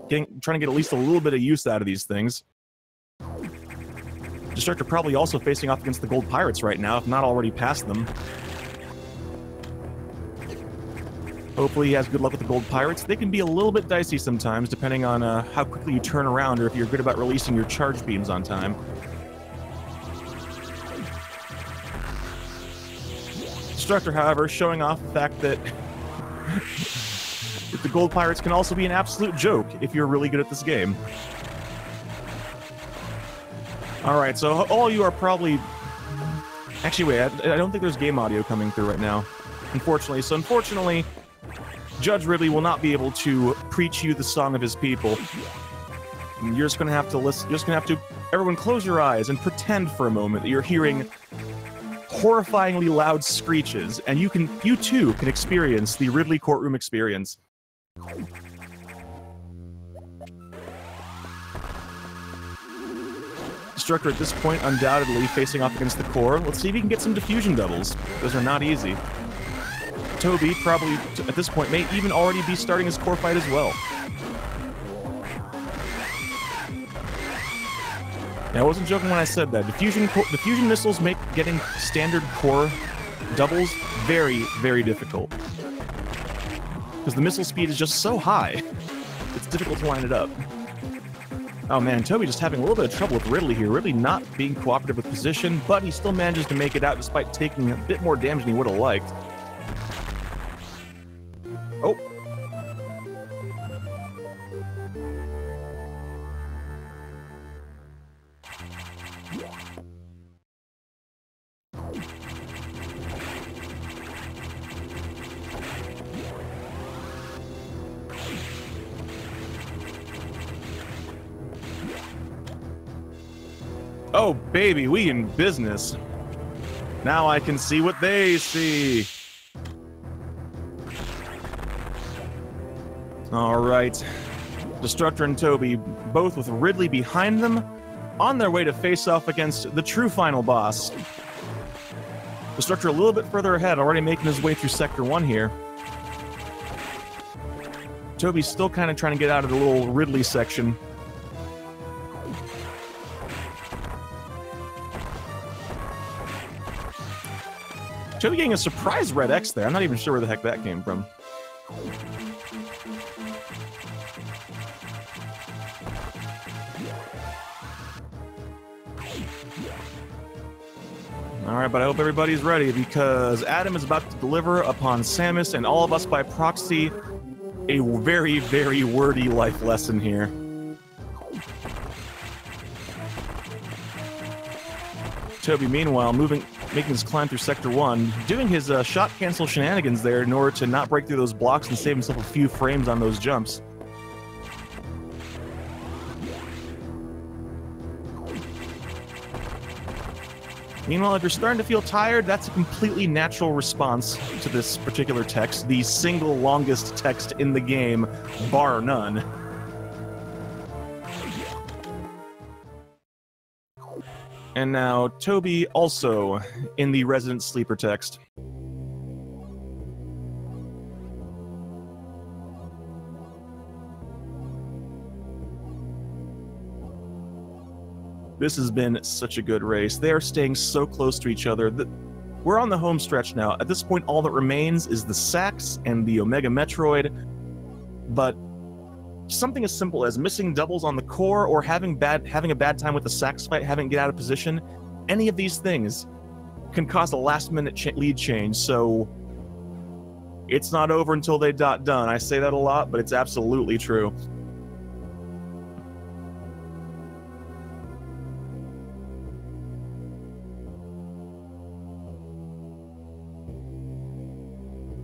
trying to get at least a little bit of use out of these things. Destructor probably also facing off against the Gold Pirates right now, if not already past them. Hopefully he has good luck with the Gold Pirates. They can be a little bit dicey sometimes, depending on how quickly you turn around or if you're good about releasing your charge beams on time. Destructor, however, showing off the fact that the Gold Pirates can also be an absolute joke if you're really good at this game. Alright, so all you are probably... Actually, wait, I don't think there's game audio coming through right now, unfortunately. So unfortunately, Judge Ridley will not be able to preach you the song of his people. And you're just gonna have to listen, everyone close your eyes and pretend for a moment that you're hearing horrifyingly loud screeches, and you too can experience the Ridley courtroom experience. Destructor at this point undoubtedly facing off against the core. Let's see if he can get some diffusion doubles. Those are not easy. Toby probably at this point may even already be starting his core fight as well. Now, I wasn't joking when I said that. Diffusion missiles make getting standard core doubles very, very difficult. Because the missile speed is just so high, it's difficult to line it up. Oh man, Toby just having a little bit of trouble with Ridley here. Ridley not being cooperative with position, but he still manages to make it out despite taking a bit more damage than he would have liked. Oh. Oh, baby, we in business. Now I can see what they see. All right. Destructor and Toby, both with Ridley behind them, on their way to face off against the true final boss. Destructor a little bit further ahead, already making his way through Sector 1 here. Toby's still kind of trying to get out of the little Ridley section. Toby getting a surprise Red X there. I'm not even sure where the heck that came from. Alright, but I hope everybody's ready, because Adam is about to deliver upon Samus and all of us by proxy a very, very wordy life lesson here. Toby, meanwhile, making his climb through Sector 1, doing his shot cancel shenanigans there in order to not break through those blocks and save himself a few frames on those jumps. Meanwhile, if you're starting to feel tired, that's a completely natural response to this particular text, the single longest text in the game, bar none. And now, Toby also in the Resident Sleeper text. This has been such a good race. They are staying so close to each other. We're on the home stretch now. At this point, all that remains is the Sax and the Omega Metroid. But something as simple as missing doubles on the core or having a bad time with the Sax fight, having to get out of position, any of these things can cause a last-minute lead change. So it's not over until they done. I say that a lot, but it's absolutely true.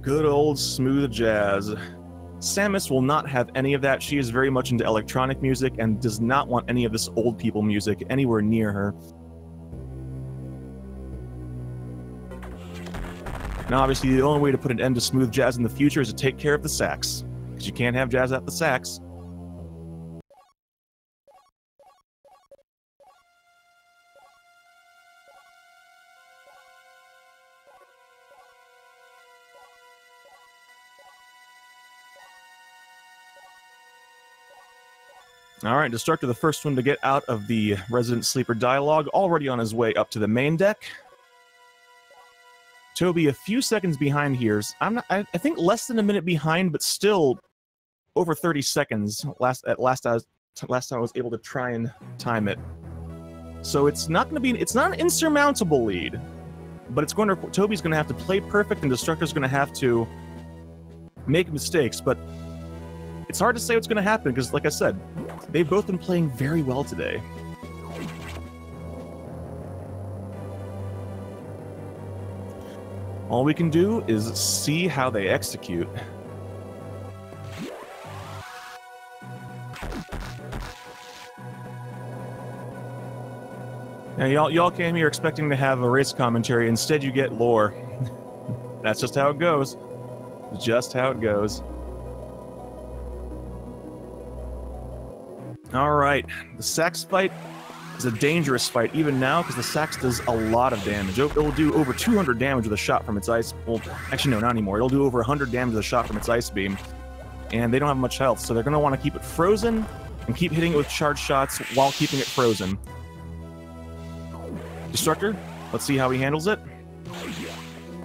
Good old smooth jazz. Samus will not have any of that. She is very much into electronic music and does not want any of this old people music anywhere near her. Now, obviously, the only way to put an end to smooth jazz in the future is to take care of the sax, because you can't have jazz at the sax. Alright, Destructor, the first one to get out of the Resident Sleeper dialogue, already on his way up to the main deck. Toby, a few seconds behind here. I think less than a minute behind, but still over 30 seconds. Last time I was able to try and time it. So it's not going to be. It's not an insurmountable lead, but it's going to. Toby's going to have to play perfect, and Destructor's going to have to make mistakes. But it's hard to say what's going to happen because, like I said, they've both been playing very well today. All we can do is see how they execute. Now, y'all came here expecting to have a race commentary. Instead, you get lore. That's just how it goes. Just how it goes. Alright, the Sax fight is a dangerous fight even now because the Sax does a lot of damage. It'll do over 200 damage with a shot from its ice... Well, actually no, not anymore. It'll do over 100 damage with a shot from its ice beam. And they don't have much health, so they're going to want to keep it frozen and keep hitting it with charge shots while keeping it frozen. Destructor, let's see how he handles it.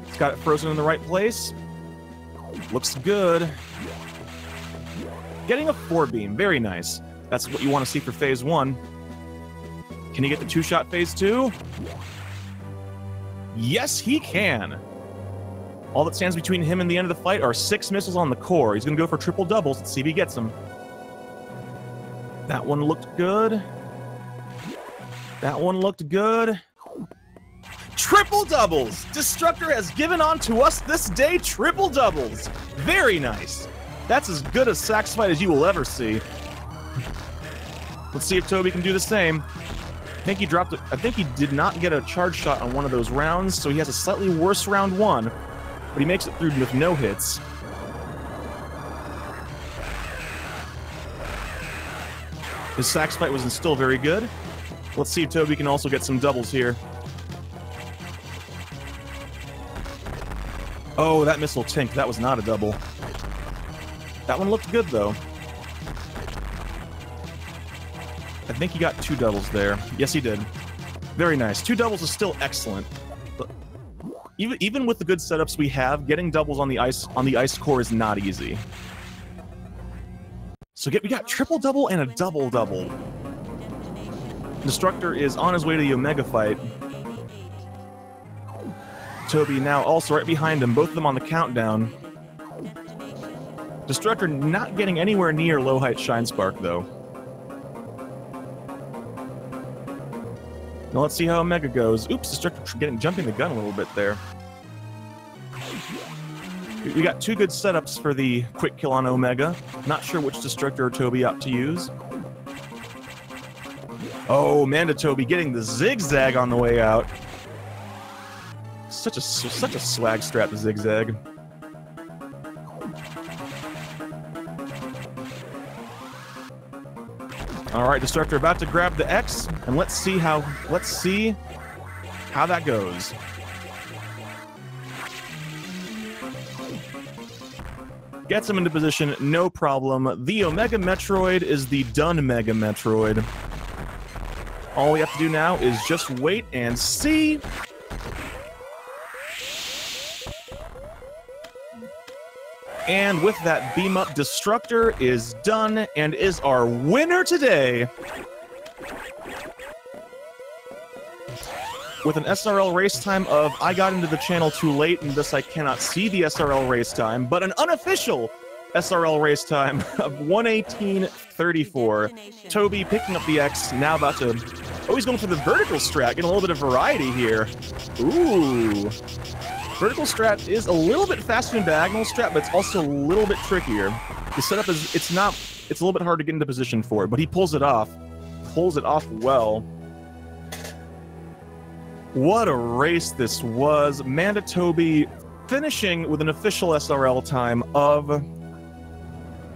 It's got it frozen in the right place. Looks good. Getting a 4-beam, very nice. That's what you want to see for Phase 1. Can he get the 2-shot Phase 2? Yes, he can! All that stands between him and the end of the fight are 6 missiles on the core. He's going to go for triple doubles. Let's see if he gets them. That one looked good. That one looked good. Triple doubles! Destructor has given on to us this day triple doubles! Very nice! That's as good a Sax fight as you will ever see. Let's see if Toby can do the same. I think he dropped it. I think he did not get a charge shot on one of those rounds, so he has a slightly worse round 1, but he makes it through with no hits. His Sax fight was still very good. Let's see if Toby can also get some doubles here. Oh, that missile tinked. That was not a double. That one looked good, though. I think he got 2 doubles there. Yes, he did. Very nice. 2 doubles is still excellent. But even with the good setups we have, getting doubles on the ice core is not easy. So we got triple double and a double double. Destructor is on his way to the Omega fight. Mandatoby now also right behind him, both of them on the countdown. Destructor not getting anywhere near low height Shine Spark though. Now let's see how Omega goes. Oops, Destructor jumping the gun a little bit there. We got two good setups for the quick kill on Omega. Not sure which Destructor or Toby ought to use. Oh, Mandatoby getting the zigzag on the way out. Such a swag strap, the zigzag. All right, Destructor about to grab the X, and let's see how that goes. Gets him into position, no problem. The Omega Metroid is the done Mega Metroid. All we have to do now is just wait and see. And with that beam up, Destructor is done and is our winner today. With an SRL race time of, I got into the channel too late and thus I cannot see the SRL race time, but an unofficial SRL race time of 1:18:34. Toby picking up the X, now about to... Oh, he's going for the vertical strat, getting a little bit of variety here. Ooh. Vertical strat is a little bit faster than diagonal strat, but it's also a little bit trickier. The setup is, it's a little bit hard to get into position for it, but he pulls it off. Pulls it off well. What a race this was. Mandatoby finishing with an official SRL time of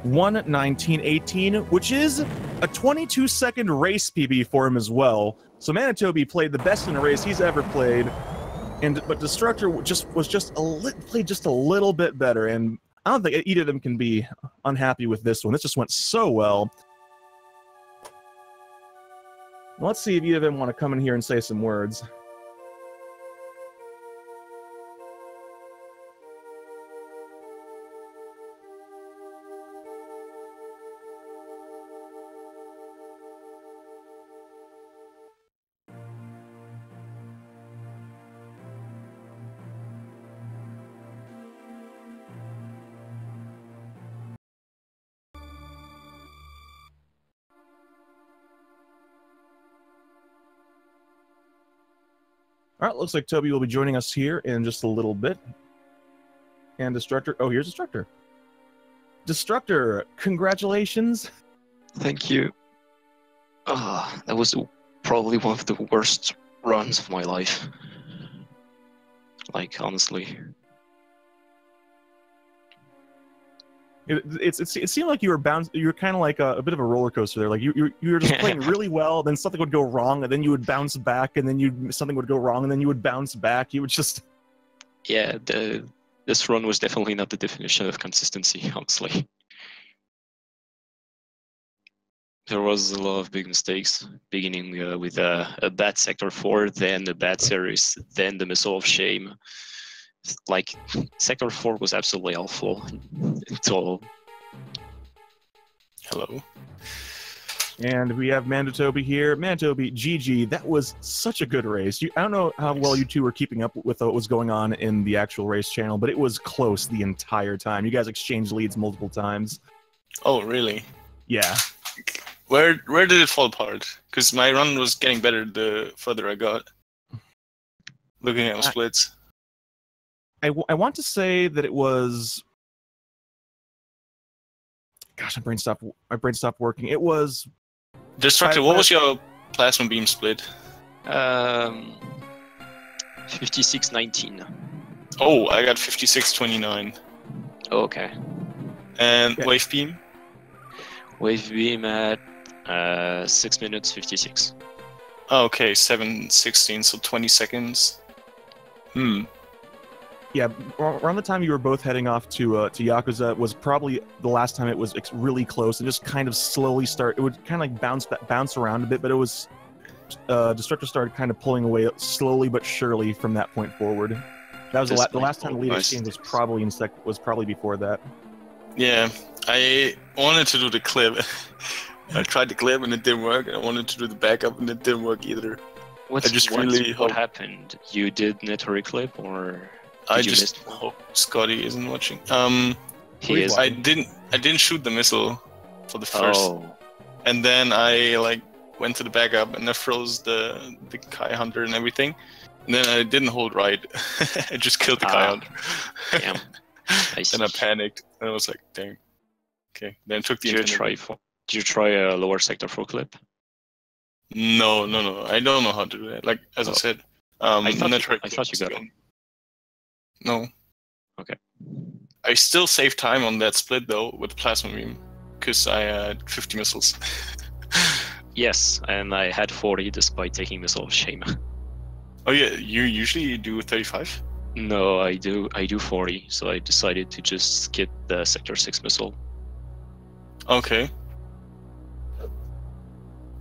1:19:18, which is a 22-second race PB for him as well. So Mandatoby played the best in a race he's ever played. But Destructor played just a little bit better, and I don't think either of them can be unhappy with this one. This just went so well. Let's see if either of them want to come in here and say some words. All right, looks like Toby will be joining us here in just a little bit. And Destructor... Oh, here's Destructor. Destructor, congratulations. Thank you. That was probably one of the worst runs of my life. Like, honestly. It seemed like you were you were kind of like a bit of a roller coaster there. Like you were just playing really well, then something would go wrong, and then you would bounce back, and then something would go wrong, and then you would bounce back. You would just... Yeah, this run was definitely not the definition of consistency, honestly. There was a lot of big mistakes, beginning with a bad Sector 4, then a bad series, then the Missile of Shame. Like, Sector 4 was absolutely awful. It's all... Hello. And we have Mandatoby here. Mandatoby, GG. That was such a good race. I don't know how well you two were keeping up with what was going on in the actual race channel, but it was close the entire time. You guys exchanged leads multiple times. Oh, really? Yeah. Where did it fall apart? Because my run was getting better the further I got. Looking at my splits. I want to say that it was... Gosh, my brain stopped working. It was... Destructor, what was your plasma beam split? 56-19. Oh, I got 56-29. Oh, okay. And yeah. wave beam? Wave beam at 6 minutes 56. Oh, okay, 7:16, so 20 seconds. Yeah, around the time you were both heading off to Yakuza was probably the last time it was really close and just kind of slowly start. It would kind of like bounce around a bit, but it was Destructor started kind of pulling away slowly but surely from that point forward. That was the last time the lead exchange was probably before that. Yeah, I wanted to do the clip. I tried the clip and it didn't work. I wanted to do the backup and it didn't work either. What happened? You did Metroid clip or I did you just miss? hope Scotty isn't watching. He is. I didn't shoot the missile for the first, Oh, and then I like went to the backup and I froze the Kai Hunter and everything. And then I didn't hold right. I just killed the Kai Hunter. damn. Then I panicked and I was like, dang. Okay. Then I took the Did you try a lower sector for clip? No. I don't know how to do that. Like as I said, I thought you got it. No. Okay. I still saved time on that split though with plasma beam because I had 50 missiles. Yes, and I had 40 despite taking missile of shame. Oh yeah, you usually do 35? No, I do 40, so I decided to just skip the sector 6 missile. Okay.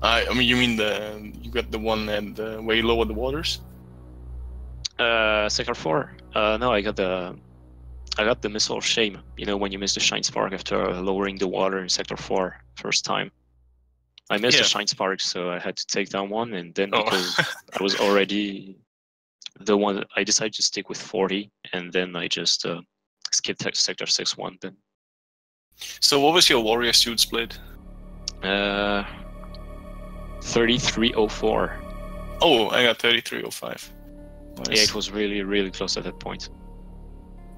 I mean, you mean you got the one and way lower the waters? Sector 4. No, I got the missile of shame. You know, when you miss the shine spark after lowering the water in sector 4 first time. I missed the shine spark, so I had to take down one, and then because I was already the one, I decided to stick with 40, and then I just skipped sector 6 one. Then. So what was your warrior suit split? 3304. Oh, I got 3305. Nice. Yeah, it was really, really close at that point.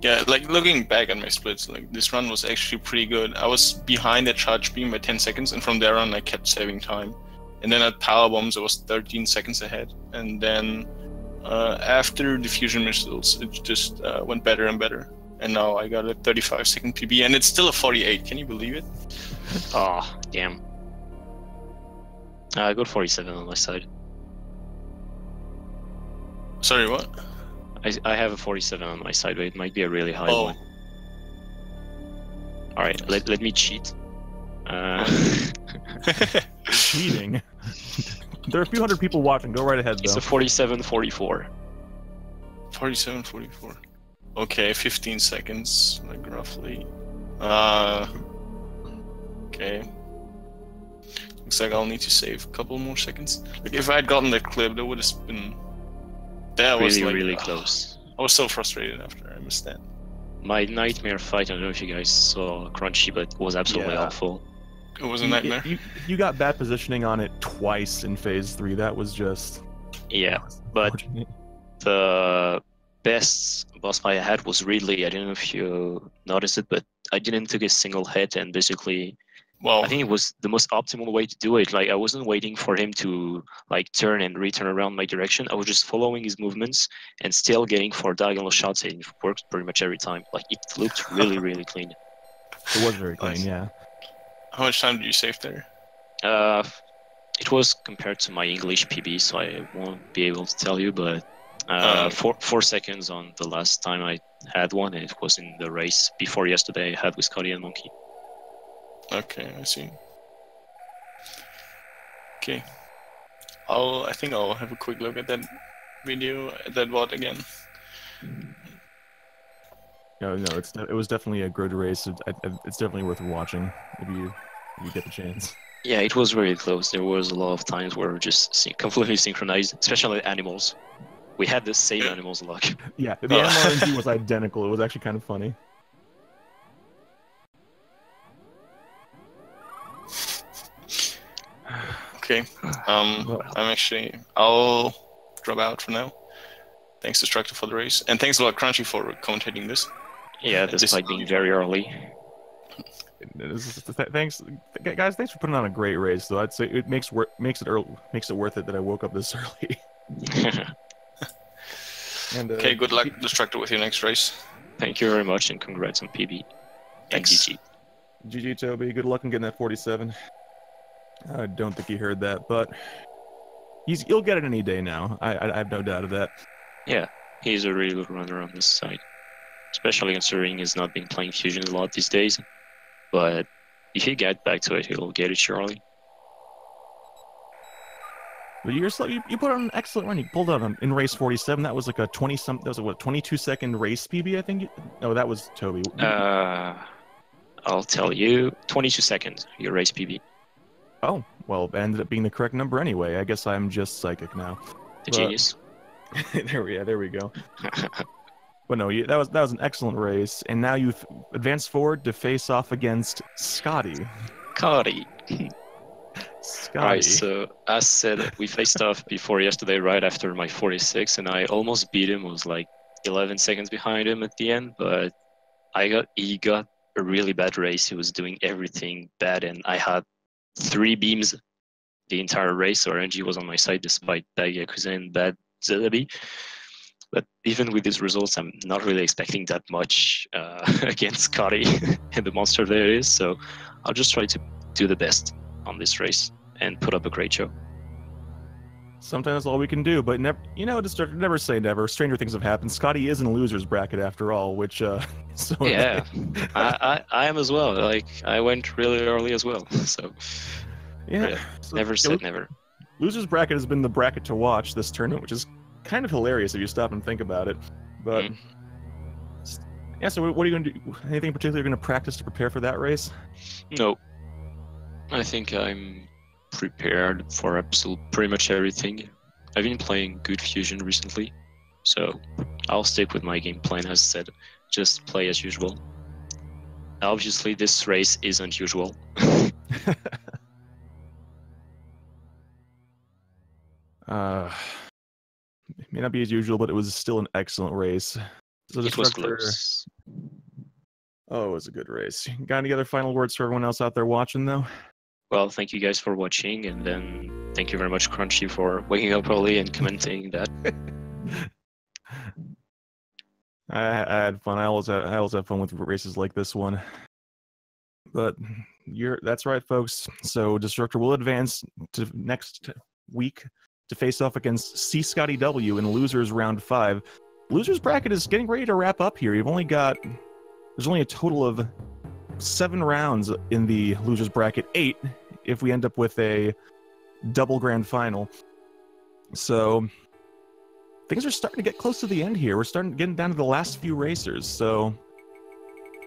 Yeah, like looking back at my splits, like this run was actually pretty good. I was behind the charge beam by 10 seconds, and from there on I kept saving time. And then at power bombs I was 13 seconds ahead. And then after diffusion missiles, it just went better and better. And now I got a 35-second PB, and it's still a 48. Can you believe it? Oh, damn. I got 47 on my side. Sorry, what? I have a 47 on my side, but it might be a really high one. Alright, let me cheat. Cheating? There are a few hundred people watching. Go right ahead, though. It's a 47-44. 47-44. Okay, 15 seconds, like roughly. Okay. Looks like I'll need to save a couple more seconds. Like if I had gotten that clip, that would have been... That was like, really close. I was so frustrated after I missed that. My nightmare fight, I don't know if you guys saw Crunchy, but it was absolutely awful. It was a nightmare. You got bad positioning on it twice in phase 3. That was just... Yeah, but the best boss fight I had was Ridley. I don't know if you noticed it, but I didn't take a single hit, and basically... Well, I think it was the most optimal way to do it. Like, I wasn't waiting for him to like turn and return around my direction. I was just following his movements and still getting 4 diagonal shots, and it worked pretty much every time. Like, it looked really, really clean. It was very clean, yeah. How much time did you save there? It was compared to my English PB, so I won't be able to tell you, but 4 seconds on the last time I had one, and it was in the race before yesterday I had with Scotty and Monkey. Okay, I see. Okay. I think I'll have a quick look at that video, at that VOD again. No, it was definitely a good race. It's definitely worth watching if you get the chance. Yeah, it was very close. There was a lot of times where we were just completely synchronized, especially animals. We had the same animals luck. Yeah, the animal RNG was identical. It was actually kind of funny. Okay. I'll drop out for now. Thanks, Destructor, for the race, and thanks a lot, Crunchy, for commentating this. Yeah, despite being very early. Thanks, guys. Thanks for putting on a great race. Though I'd say it makes it worth it that I woke up this early. And, okay, good luck, Destructor, with your next race. Thank you very much, and congrats on PB. And GG. GG, Toby. Good luck in getting that 47. I don't think he heard that, but he'll get it any day now. I have no doubt of that. Yeah, he's a really good runner on this side, especially considering he's not been playing Fusion a lot these days. But if he gets back to it, he'll get it surely. But you put on an excellent run. You pulled out in race 47. That was like a 22-second race PB, I think. No, that was Toby. I'll tell you, 22 seconds. Your race PB. Oh, well, it ended up being the correct number anyway. I guess I'm just psychic now. The genius. there we go. But no, that was an excellent race, and now you've advanced forward to face off against Scotty. Scotty. Scotty. Alright, so as said, we faced off before yesterday, right after my 46, and I almost beat him. I was like 11 seconds behind him at the end, but he got a really bad race. He was doing everything bad, and I had 3 beams the entire race, so RNG was on my side despite bad Yakuza and bad Zetabi. But even with these results, I'm not really expecting that much against Scotty and the monster there is, so I'll just try to do the best on this race and put up a great show. Sometimes that's all we can do, but never, Destructor, never say never. Stranger things have happened. Scotty is in the loser's bracket after all, which so yeah, I am as well. Like, I went really early as well, so yeah. So, never said never. Loser's bracket has been the bracket to watch this tournament, which is kind of hilarious if you stop and think about it. But yeah, so what are you going to do? Anything in particular you're going to practice to prepare for that race? No, I think I'm prepared for pretty much everything. I've been playing good Fusion recently, so I'll stick with my game plan as said. Just play as usual. Obviously, this race isn't usual. It may not be as usual, but it was still an excellent race. So it was close. Oh, it was a good race. Got any other final words for everyone else out there watching, though? Well, thank you guys for watching, and then thank you very much, Crunchy, for waking up early and commenting that. I had fun. I always have fun with races like this one. But that's right, folks. So Destructor will advance to next week to face off against C. Scotty W in Losers Round 5. Losers bracket is getting ready to wrap up here. There's only a total of 7 rounds in the Losers bracket, 8 if we end up with a double grand final. So things are starting to get close to the end here. We're getting down to the last few racers, so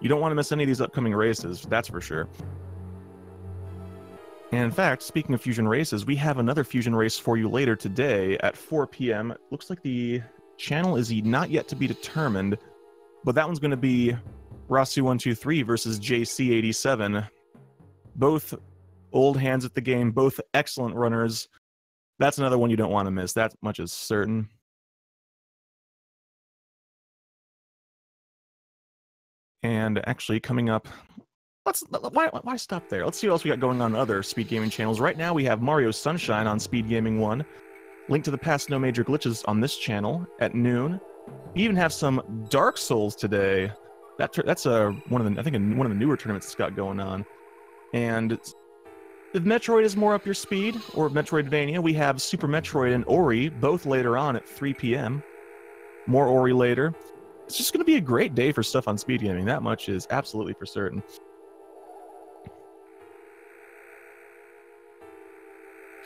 you don't want to miss any of these upcoming races, that's for sure. And in fact, speaking of Fusion races, we have another Fusion race for you later today at 4 p.m. Looks like the channel is not yet to be determined, but that one's going to be Rasu123 versus JC87. Both old hands at the game, both excellent runners. That's another one you don't want to miss. That much is certain. And actually, coming up, why stop there? Let's see what else we got going on other Speed Gaming channels. Right now, we have Mario Sunshine on Speed Gaming 1. Link to the past No Major Glitches on this channel at noon. We even have some Dark Souls today. That's one of the newer tournaments that's got going on. And if Metroid is more up your speed, or Metroidvania, we have Super Metroid and Ori both later on at 3 p.m. More Ori later. It's just going to be a great day for stuff on Speed Gaming. That much is absolutely for certain.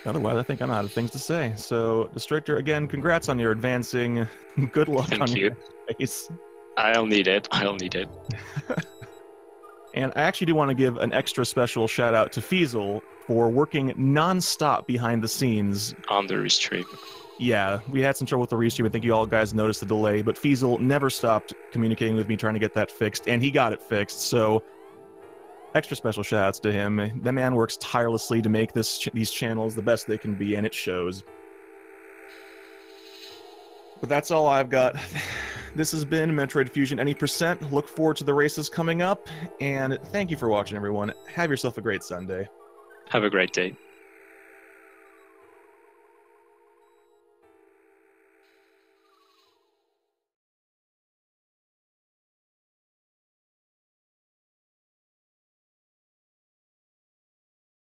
Otherwise, I think I'm out of things to say. So, Destructor, again, congrats on your advancing. Good luck on your race. I'll need it. And I actually do want to give an extra special shout out to Feasel for working non-stop behind the scenes. On the restream. Yeah, we had some trouble with the restream. I think you all guys noticed the delay, but Feasel never stopped communicating with me trying to get that fixed, and he got it fixed, so extra special shout outs to him. The man works tirelessly to make these channels the best they can be, and it shows. But that's all I've got. This has been Metroid Fusion Any %. Look forward to the races coming up, and thank you for watching, everyone. Have yourself a great Sunday. Have a great day.